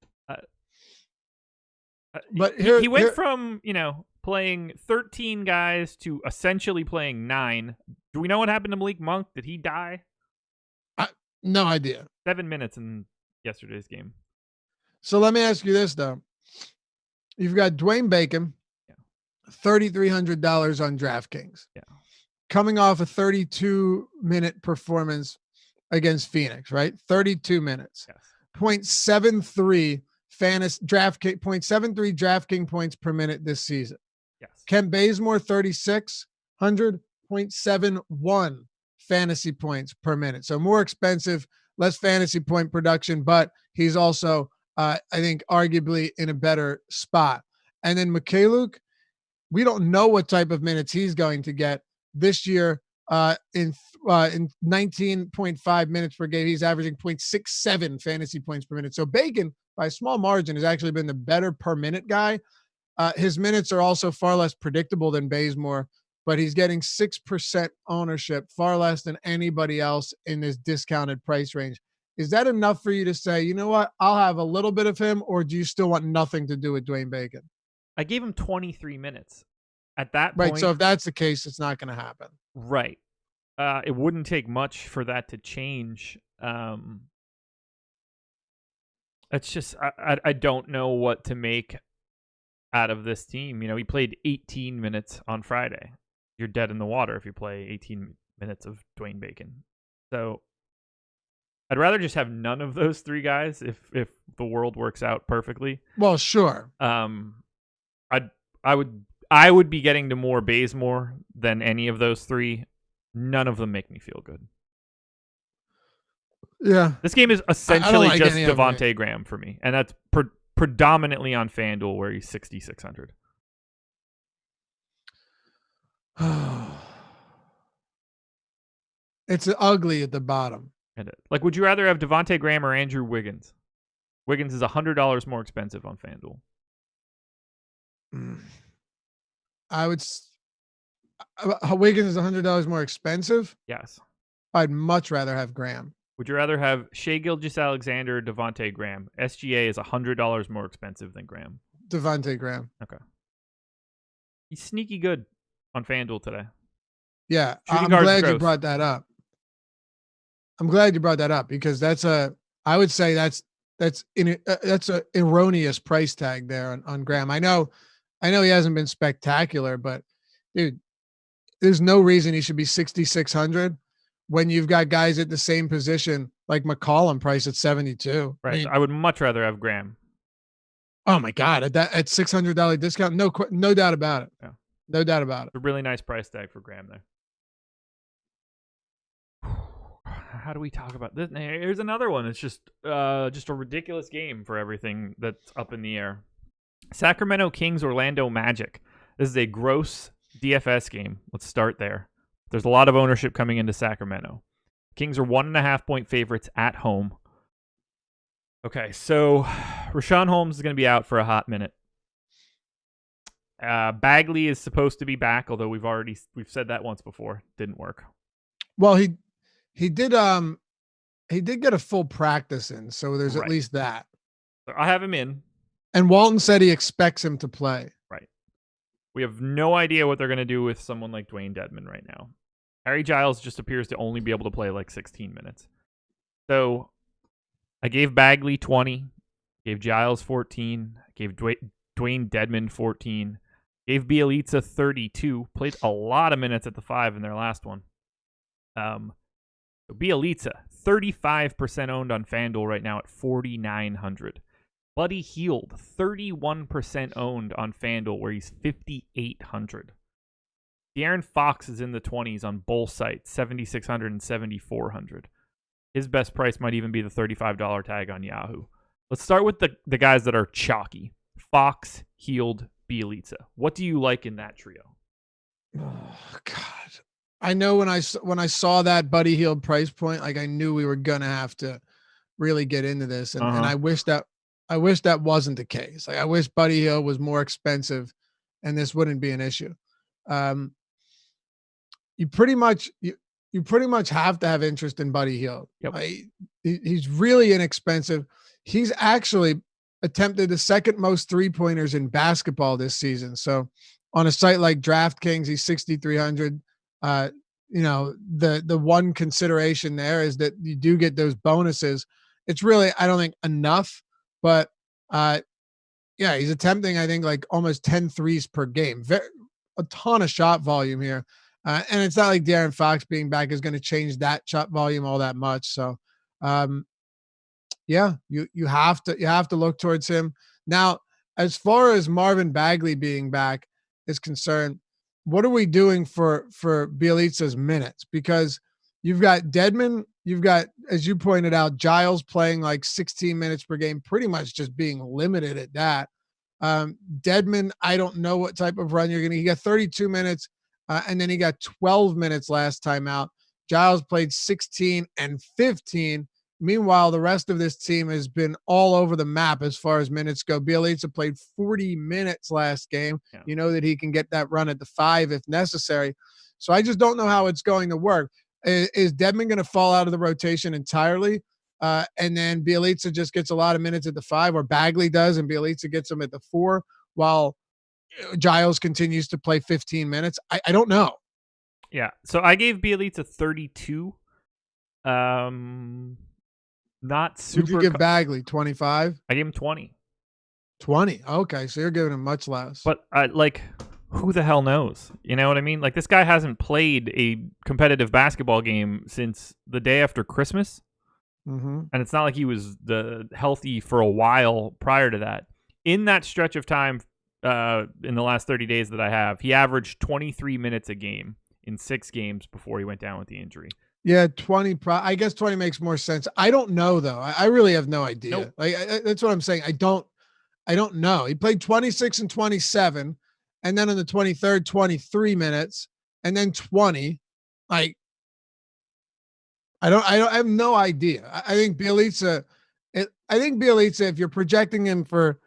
But he went from playing 13 guys to essentially playing 9. Do we know what happened to Malik Monk? Did he die? No idea. 7 minutes in yesterday's game. So let me ask you this though: you've got Dwayne Bacon, $3,300 on DraftKings, coming off a 32-minute performance against Phoenix, right? 32 minutes, 0.73 0.73 DraftKings points per minute this season. Yes. Kent Bazemore, 3,600, 0.71 fantasy points per minute. So more expensive, less fantasy point production, but he's also, I think, arguably in a better spot. And then Mikhailuk, we don't know what type of minutes he's going to get this year. In 19.5 minutes per game, he's averaging 0.67 fantasy points per minute. So Bacon, by a small margin, has actually been the better per minute guy. His minutes are also far less predictable than Bazemore, but he's getting 6% ownership, far less than anybody else in this discounted price range. Is that enough for you to say, you know what, I'll have a little bit of him, or do you still want nothing to do with Dwayne Bacon? I gave him 23 minutes. At that point, right, so if that's the case, it's not going to happen. Right. It wouldn't take much for that to change. It's just I don't know what to make out of this team. He played 18 minutes on Friday. You're dead in the water if you play 18 minutes of Dwayne Bacon. So I'd rather just have none of those 3 guys if the world works out perfectly. Well, sure. I would be getting to more Bazemore than any of those 3. None of them make me feel good. Yeah. This game is essentially just Devontae Graham for me. And that's predominantly on FanDuel where he's 6,600. It's ugly at the bottom. Like, would you rather have Devontae Graham or Andrew Wiggins? Wiggins is $100 more expensive on FanDuel. Mm. I would. Wiggins is $100 more expensive. Yes. I'd much rather have Graham. Would you rather have Shai Gilgeous-Alexander or Devontae Graham? SGA is $100 more expensive than Graham. Devontae Graham. Okay. He's sneaky good on FanDuel today. Yeah, Shooting I'm guard's glad you gross. brought that up. I'm glad you brought that up because I would say that's a erroneous price tag there on Graham. I know he hasn't been spectacular, but dude, there's no reason he should be 6,600 when you've got guys at the same position like McCollum price at 72. Right. I mean, I would much rather have Graham. oh my God, at $600 discount, no doubt about it. Yeah. No doubt about it. A really nice price tag for Graham there. How do we talk about this? Here's another one. It's just a ridiculous game for everything that's up in the air. Sacramento Kings, Orlando Magic. This is a gross DFS game. Let's start there. There's a lot of ownership coming into Sacramento. Kings are 1.5-point favorites at home. Okay, so Rashawn Holmes is going to be out for a hot minute. Bagley is supposed to be back, although we've said that once before. Didn't work. Well, he did get a full practice in, so there's at least that. So I have him in. And Walton said he expects him to play. Right. We have no idea what they're going to do with someone like Dwayne Dedmon right now. Harry Giles just appears to only be able to play like 16 minutes. So I gave Bagley 20, gave Giles 14, gave Dwayne Dedmon 14, gave Bjelica 32, played a lot of minutes at the 5 in their last one. So Bjelica, 35% owned on FanDuel right now at 4,900. Buddy Hield, 31% owned on FanDuel where he's 5,800. De'Aaron Fox is in the 20s on both sites, 7,600 and 7,400. His best price might even be the $35 tag on Yahoo. Let's start with the guys that are chalky. Fox, Hield, Bjelica. What do you like in that trio? Oh, God. I know when I saw that Buddy Hield price point, like I knew we were going to have to really get into this. And I wish that wasn't the case. Like I wish Buddy Hield was more expensive and this wouldn't be an issue. You pretty much have to have interest in Buddy Hield. Yep. He's really inexpensive. He's actually attempted the second most 3-pointers in basketball this season. So on a site like DraftKings, he's 6,300. The one consideration there is that you do get those bonuses. It's really, I don't think enough, but he's attempting, I think, like almost 10 threes per game. A ton of shot volume here. And it's not like De'Aaron Fox being back is going to change that shot volume all that much. So, you have to look towards him. Now, as far as Marvin Bagley being back is concerned, what are we doing for Bjelica's minutes? Because you've got Dedmon, you've got, as you pointed out, Giles playing like 16 minutes per game, pretty much just being limited at that. Dedmon, I don't know what type of run you're going to. He got 32 minutes, and then he got 12 minutes last time out. Giles played 16 and 15. Meanwhile, the rest of this team has been all over the map as far as minutes go. Bjelica played 40 minutes last game. Yeah. You know that he can get that run at the 5 if necessary. So I just don't know how it's going to work. Is Dedmon going to fall out of the rotation entirely? And then Bjelica just gets a lot of minutes at the 5, or Bagley does, and Bjelica gets him at the 4, while Giles continues to play 15 minutes. I don't know. Yeah. So I gave Bjelica 32. Not super. Would you give Bagley 25? I gave him 20. 20. Okay, so you're giving him much less. But who the hell knows? You know what I mean? Like, this guy hasn't played a competitive basketball game since the day after Christmas. Mm-hmm. And it's not like he was healthy for a while prior to that. In that stretch of time, in the last 30 days that I have, he averaged 23 minutes a game in 6 games before he went down with the injury. Yeah, 20. I guess 20 makes more sense. I don't know though. I really have no idea. Nope. That's what I'm saying. I don't know. He played 26 and 27, and then on the 23rd, 23 minutes, and then 20. I have no idea. I think Bjelica, if you're projecting him for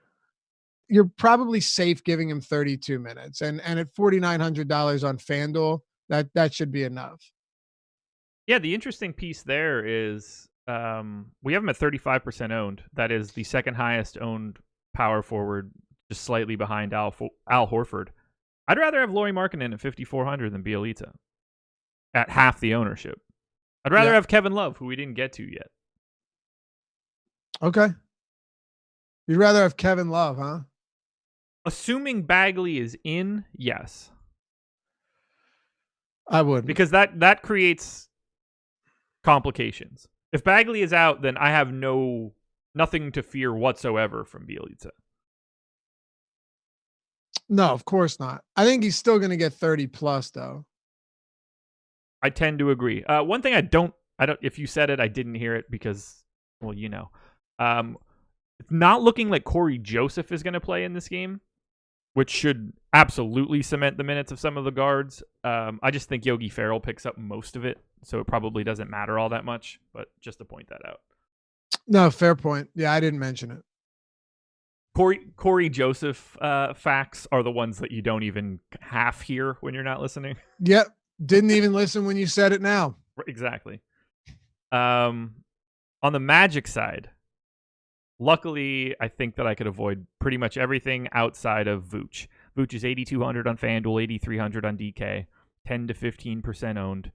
you're probably safe giving him 32 minutes, and at $4,900 on FanDuel, that should be enough. Yeah, the interesting piece there is we have him at 35% owned. That is the second highest owned power forward, just slightly behind Al Horford. I'd rather have Lauri Markkanen at 5,400 than Bielitsa at half the ownership. I'd rather have Kevin Love, who we didn't get to yet. Okay. You'd rather have Kevin Love, huh? Assuming Bagley is in, yes. I would. Because that creates complications. If Bagley is out, then I have nothing to fear whatsoever from Bielitsa. No, of course not. I think he's still going to get 30 plus, though. I tend to agree. One thing I don't. If you said it, I didn't hear it because, well, you know, it's not looking like Corey Joseph is going to play in this game, which should absolutely cement the minutes of some of the guards. I just think Yogi Ferrell picks up most of it, so it probably doesn't matter all that much. But just to point that out. No, fair point. Yeah, I didn't mention it. Corey Joseph facts are the ones that you don't even half hear when you're not listening. Yep. Didn't even listen when you said it now. Exactly. On the Magic side, luckily, I think that I could avoid pretty much everything outside of Vooch. Vooch is 8,200 on FanDuel, 8,300 on DK, 10 to 15% owned.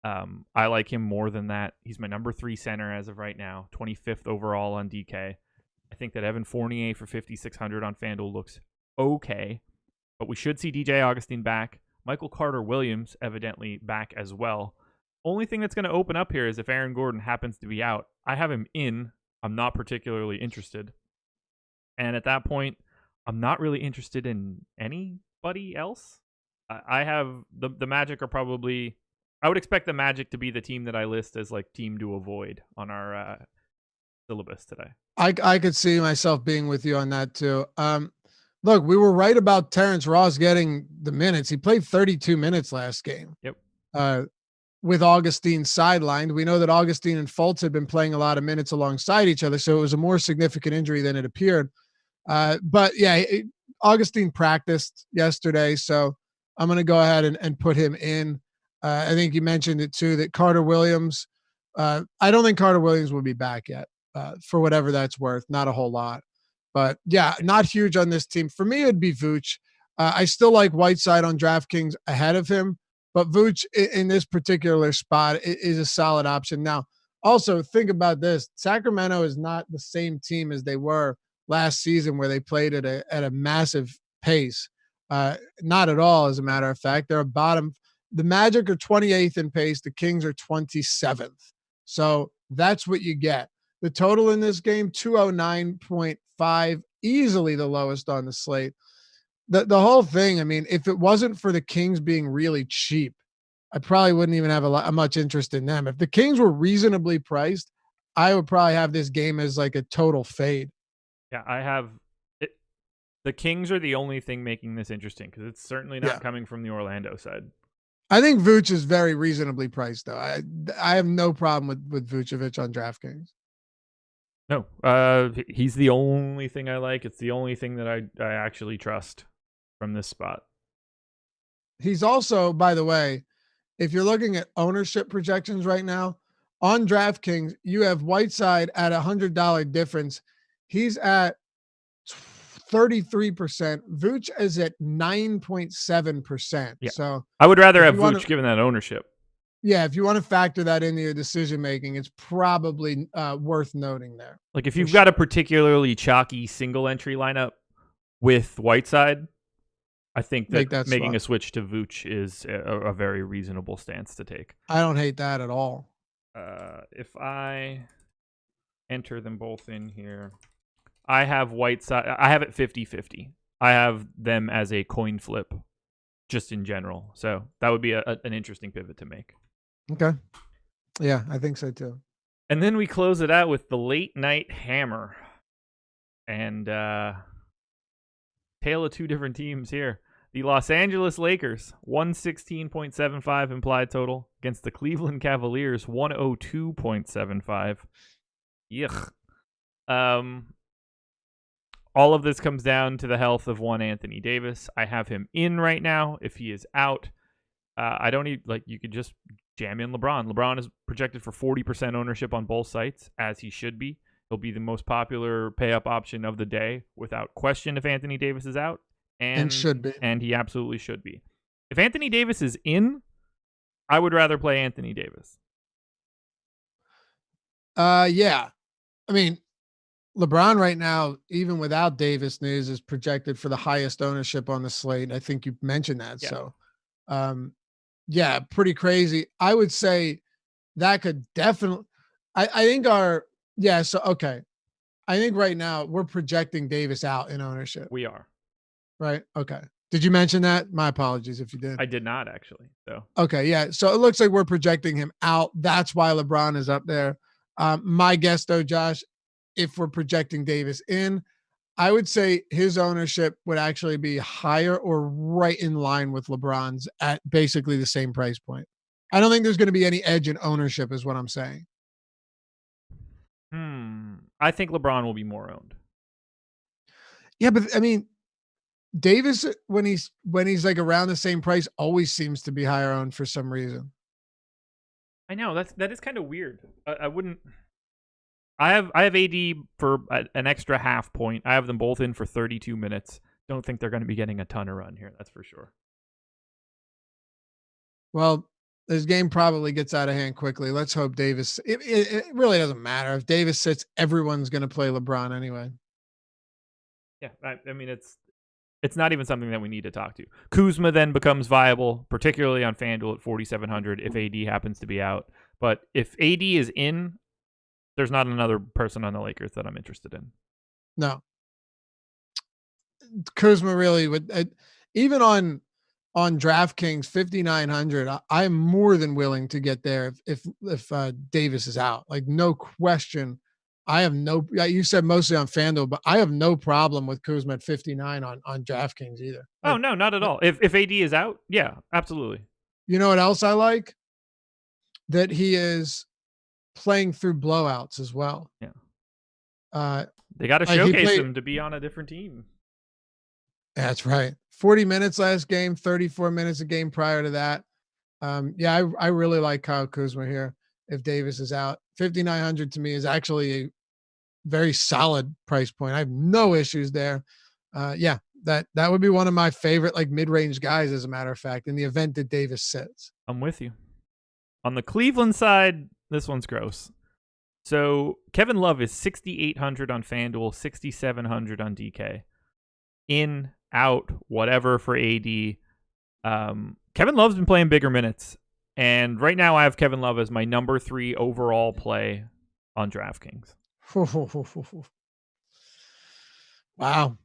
I like him more than that. He's my number 3 center as of right now, 25th overall on DK. I think that Evan Fournier for 5,600 on FanDuel looks okay, but we should see DJ Augustine back. Michael Carter-Williams evidently back as well. Only thing that's going to open up here is if Aaron Gordon happens to be out. I have him in. I'm not particularly interested. And at that point, I'm not really interested in anybody else. I have the Magic are probably... I would expect the Magic to be the team that I list as like team to avoid on our syllabus today. I could see myself being with you on that too. Look, we were right about Terrence Ross getting the minutes. He played 32 minutes last game. Yep. With Augustine sidelined. We know that Augustine and Fultz had been playing a lot of minutes alongside each other, so it was a more significant injury than it appeared. But yeah, Augustine practiced yesterday, so I'm going to go ahead and put him in. I think you mentioned it too, that Carter-Williams, I don't think Carter-Williams will be back yet. For whatever that's worth, not a whole lot, but yeah, not huge on this team. For me, it'd be Vooch. I still like Whiteside on DraftKings ahead of him, but Vooch in this particular spot is a solid option. Now, also think about this: Sacramento is not the same team as they were last season, where they played at a massive pace. Not at all, as a matter of fact. They're a bottom. The Magic are 28th in pace. The Kings are 27th. So that's what you get. The total in this game, 209.5, easily the lowest on the slate. The whole thing, I mean, if it wasn't for the Kings being really cheap, I probably wouldn't even have much interest in them. If the Kings were reasonably priced, I would probably have this game as like a total fade. Yeah, I have it. The Kings are the only thing making this interesting because it's certainly not coming from the Orlando side. I think Vooch is very reasonably priced, though. I have no problem with Vucevic on DraftKings. No, he's the only thing I like. It's the only thing that I actually trust from this spot. He's also, by the way, if you're looking at ownership projections right now, on DraftKings, you have Whiteside at $100 difference. He's at 33%. Vooch is at 9.7%. Yeah. So I would rather have Vooch given that ownership. Yeah, if you want to factor that into your decision making, it's probably worth noting there. Like if you've got a particularly chalky single entry lineup with Whiteside, I think that making a switch to Vooch is a very reasonable stance to take. I don't hate that at all. If I enter them both in here, I have Whiteside. I have it 50-50. I have them as a coin flip just in general. So that would be an interesting pivot to make. Okay. Yeah, I think so too. And then we close it out with the late night hammer. And tale of two different teams here. The Los Angeles Lakers, 116.75 implied total against the Cleveland Cavaliers, 102.75. Yuck. All of this comes down to the health of one Anthony Davis. I have him in right now. If he is out, I don't need, like, you could just jam in LeBron. LeBron is projected for 40% ownership on both sites, as he should be. He'll be the most popular pay-up option of the day, without question, if Anthony Davis is out. And should be. And he absolutely should be. If Anthony Davis is in, I would rather play Anthony Davis. Yeah. I mean, LeBron right now, even without Davis news, is projected for the highest ownership on the slate. I think you mentioned that. Yeah. So, yeah, pretty crazy. I would say that could definitely, I think okay. I think right now we're projecting Davis out in ownership. We are. Right. Okay. Did you mention that? My apologies if you did. I did not, actually. So okay, yeah. So it looks like we're projecting him out. That's why LeBron is up there. My guess, though, Josh, if we're projecting Davis in, I would say his ownership would actually be higher or right in line with LeBron's at basically the same price point. I don't think there's going to be any edge in ownership, is what I'm saying. I think LeBron will be more owned. Yeah, but I mean, Davis, when he's like around the same price, always seems to be higher owned for some reason. I know that is kind of weird. I wouldn't. I have AD for an extra half point. I have them both in for 32 minutes. Don't think they're going to be getting a ton of run here. That's for sure. Well, this game probably gets out of hand quickly. Let's hope Davis. It really doesn't matter if Davis sits. Everyone's going to play LeBron anyway. Yeah, I mean it's not even something that we need to talk to. Kuzma then becomes viable, particularly on FanDuel at 4,700 if AD happens to be out. But if AD is in, there's not another person on the Lakers that I'm interested in. No. Kuzma really would, even on DraftKings 5,900. I'm more than willing to get there if Davis is out. Like, no question. You said mostly on FanDuel, but I have no problem with Kuzma at 59 on DraftKings either. Oh, no, not at all. If AD is out, yeah, absolutely. You know what else I like? That he is playing through blowouts as well. Yeah. They got to showcase him to be on a different team. That's right. 40 minutes last game, 34 minutes a game prior to that. Yeah, I really like Kyle Kuzma here if Davis is out. 5,900 to me is actually a very solid price point. I have no issues there. Yeah, that would be one of my favorite like mid-range guys, as a matter of fact, in the event that Davis sits. I'm with you. On the Cleveland side, this one's gross. So Kevin Love is 6,800 on FanDuel, 6,700 on DK. In, out, whatever for AD. Kevin Love's been playing bigger minutes. And right now I have Kevin Love as my number 3 overall play on DraftKings. Wow.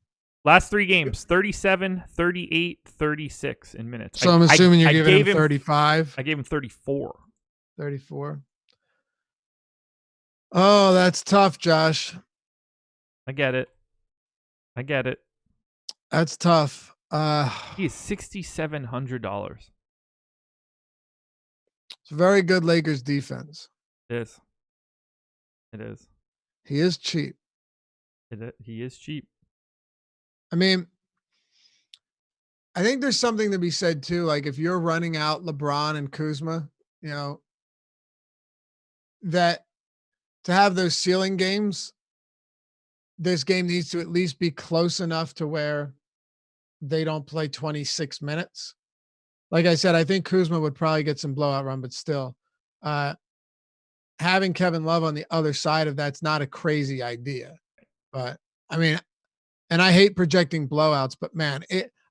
Last 3 games, 37, 38, 36 in minutes. So I'm assuming you're giving him 35. I gave him 34. 34. Oh, that's tough, Josh. I get it. That's tough. He is $6,700. It's a very good Lakers defense. It is. He is cheap. He is cheap. I mean, I think there's something to be said too. Like, if you're running out LeBron and Kuzma, you know, that to have those ceiling games, this game needs to at least be close enough to where they don't play 26 minutes. Like I said, I think Kuzma would probably get some blowout run, but still, having Kevin Love on the other side of that's not a crazy idea. But I mean, and I hate projecting blowouts, but man,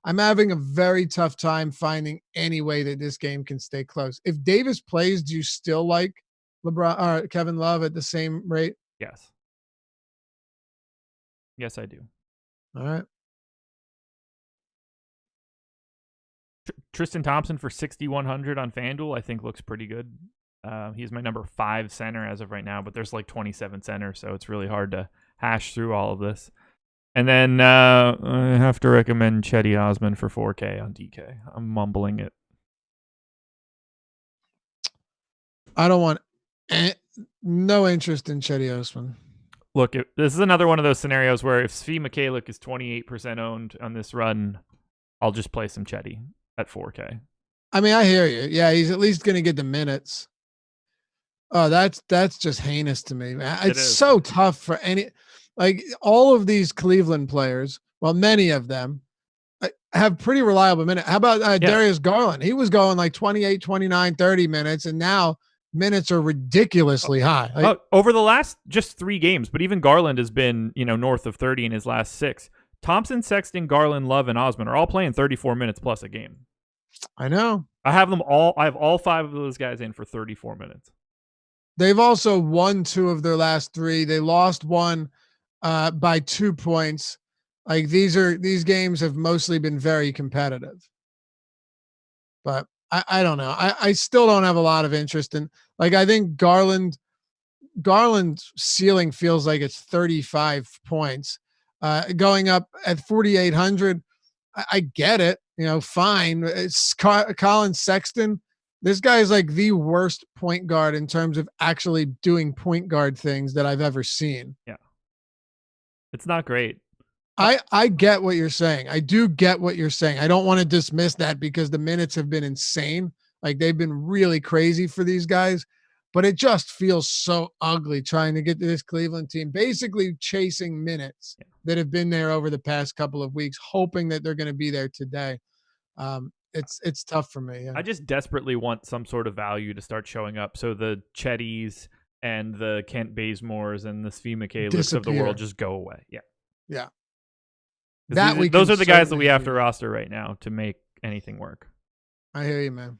I'm having a very tough time finding any way that this game can stay close. If Davis plays, do you still like LeBron or Kevin Love at the same rate? Yes. Yes, I do. All right. Tristan Thompson for 6,100 on FanDuel, I think looks pretty good. He's my number 5 center as of right now, but there's like 27 centers, so it's really hard to hash through all of this. And then I have to recommend Chetty Osman for 4K on DK. I'm mumbling it. I don't want no interest in Chetty Osman. Look, this is another one of those scenarios where if Svi Mikhailiuk is 28% owned on this run, I'll just play some Chetty at 4K. I mean, I hear you. Yeah, he's at least going to get the minutes. Oh, that's just heinous to me, man. It's so tough for all of these Cleveland players. Well, many of them have pretty reliable minutes. How about Darius Garland? He was going like 28, 29, 30 minutes, and now minutes are ridiculously high. Over the last just 3 games, but even Garland has been, north of 30 in his last 6. Thompson, Sexton, Garland, Love, and Osman are all playing 34 minutes plus a game. I know. I have all 5 of those guys in for 34 minutes. They've also won 2 of their last 3. They lost 1 by 2 points. Like these games have mostly been very competitive. But I don't know. I still don't have a lot of interest in, I think Garland's ceiling feels like it's 35 points. Going up at 4,800, I get it. Fine. It's Colin Sexton. This guy is like the worst point guard in terms of actually doing point guard things that I've ever seen. Yeah. It's not great. I get what you're saying. I do get what you're saying. I don't want to dismiss that because the minutes have been insane. Like they've been really crazy for these guys, but it just feels so ugly trying to get to this Cleveland team, basically chasing minutes that have been there over the past couple of weeks, hoping that they're going to be there today. It's tough for me. Yeah. I just desperately want some sort of value to start showing up. So the Chettys and the Kent Bazemores and the Svi Mikhailiuks of the world just go away. Yeah. Yeah. Those are the guys that we have to roster right now to make anything work. I hear you, man.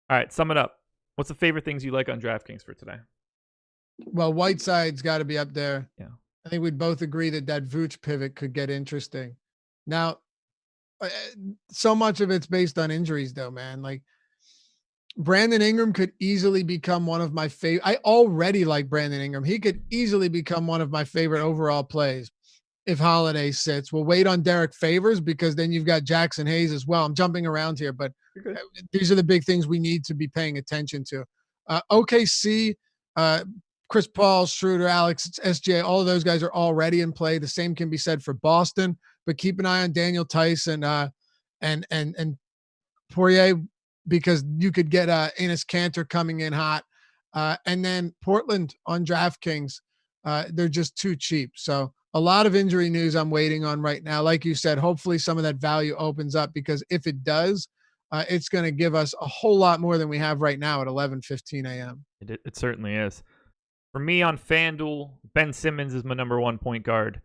All right, sum it up. What's the favorite things you like on DraftKings for today? Well, Whiteside's got to be up there. Yeah. I think we'd both agree that Vooch pivot could get interesting. Now, so much of it's based on injuries, though, man. Like Brandon Ingram could easily become one of my favorite. I already like Brandon Ingram. He could easily become one of my favorite overall plays if Holiday sits. We'll wait on Derek Favors because then you've got Jackson Hayes as well. I'm jumping around here, but these are the big things we need to be paying attention to. OKC, Chris Paul, Schroeder, Alex, SGA, all of those guys are already in play. The same can be said for Boston, but keep an eye on Daniel Tice and Poirier because you could get Enes Kanter coming in hot. And then Portland on DraftKings, they're just too cheap. So a lot of injury news I'm waiting on right now. Like you said, hopefully some of that value opens up because if it does, it's going to give us a whole lot more than we have right now at 11:15 a.m. It certainly is. For me on FanDuel, Ben Simmons is my number 1 point guard.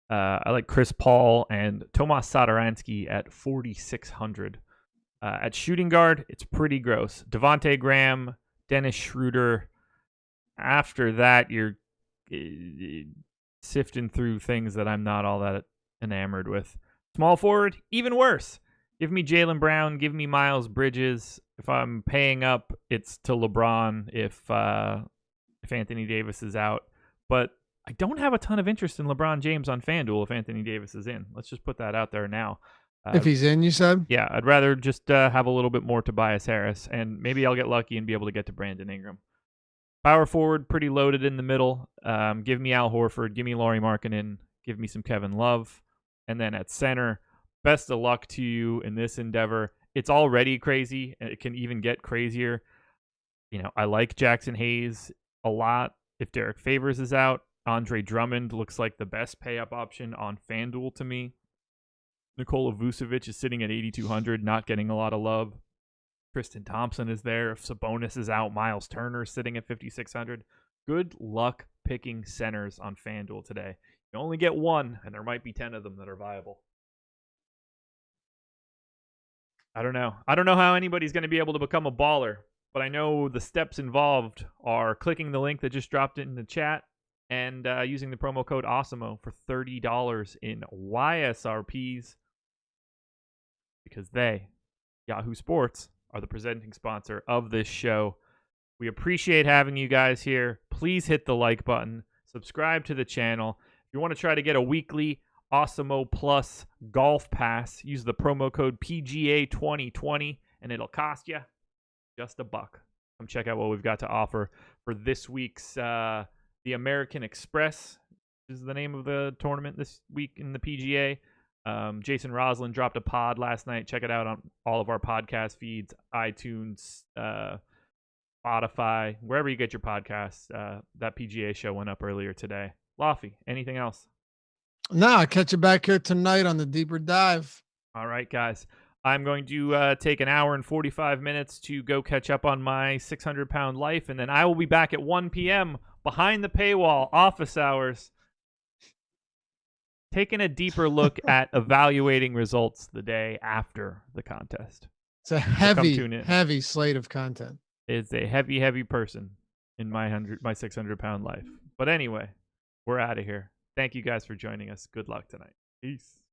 I like Chris Paul and Tomas Satoransky at 4,600. At shooting guard, it's pretty gross. Devontae Graham, Dennis Schroeder. After that, you're sifting through things that I'm not all that enamored with. Small forward, even worse. Give me Jalen Brown. Give me Miles Bridges. If I'm paying up, it's to LeBron if Anthony Davis is out. But I don't have a ton of interest in LeBron James on FanDuel if Anthony Davis is in. Let's just put that out there now. If he's in, you said? Yeah, I'd rather just have a little bit more Tobias Harris, and maybe I'll get lucky and be able to get to Brandon Ingram. Power forward, pretty loaded in the middle. Give me Al Horford. Give me Lauri Markkanen. Give me some Kevin Love. And then at center, best of luck to you in this endeavor. It's already crazy, and it can even get crazier. I like Jackson Hayes a lot. If Derek Favors is out, Andre Drummond looks like the best pay-up option on FanDuel to me. Nikola Vucevic is sitting at 8,200, not getting a lot of love. Tristan Thompson is there. If Sabonis is out, Miles Turner is sitting at 5,600. Good luck picking centers on FanDuel today. You only get one, and there might be 10 of them that are viable. I don't know. I don't know how anybody's going to be able to become a baller, but I know the steps involved are clicking the link that just dropped in the chat and using the promo code AWESOMO for $30 in YSRPs because they, Yahoo Sports, are the presenting sponsor of this show. We appreciate having you guys here. Please hit the like button. Subscribe to the channel. If you want to try to get a weekly Awesemo Plus golf pass, use the promo code PGA2020 and it'll cost you just $1. Come check out what we've got to offer for this week's the The American Express is the name of the tournament this week in the PGA. Jason Roslin dropped a pod last night. Check it out on all of our podcast feeds, iTunes, Spotify, wherever you get your podcasts. That PGA show went up earlier today. Laffy, anything else? No, I'll catch you back here tonight on the Deeper Dive. All right, guys. I'm going to take an hour and 45 minutes to go catch up on my 600-pound life, and then I will be back at 1 p.m. behind the paywall, office hours, taking a deeper look at evaluating results the day after the contest. It's a heavy slate of content. It's a heavy person in my 600-pound life. But anyway, we're out of here. Thank you guys for joining us. Good luck tonight. Peace.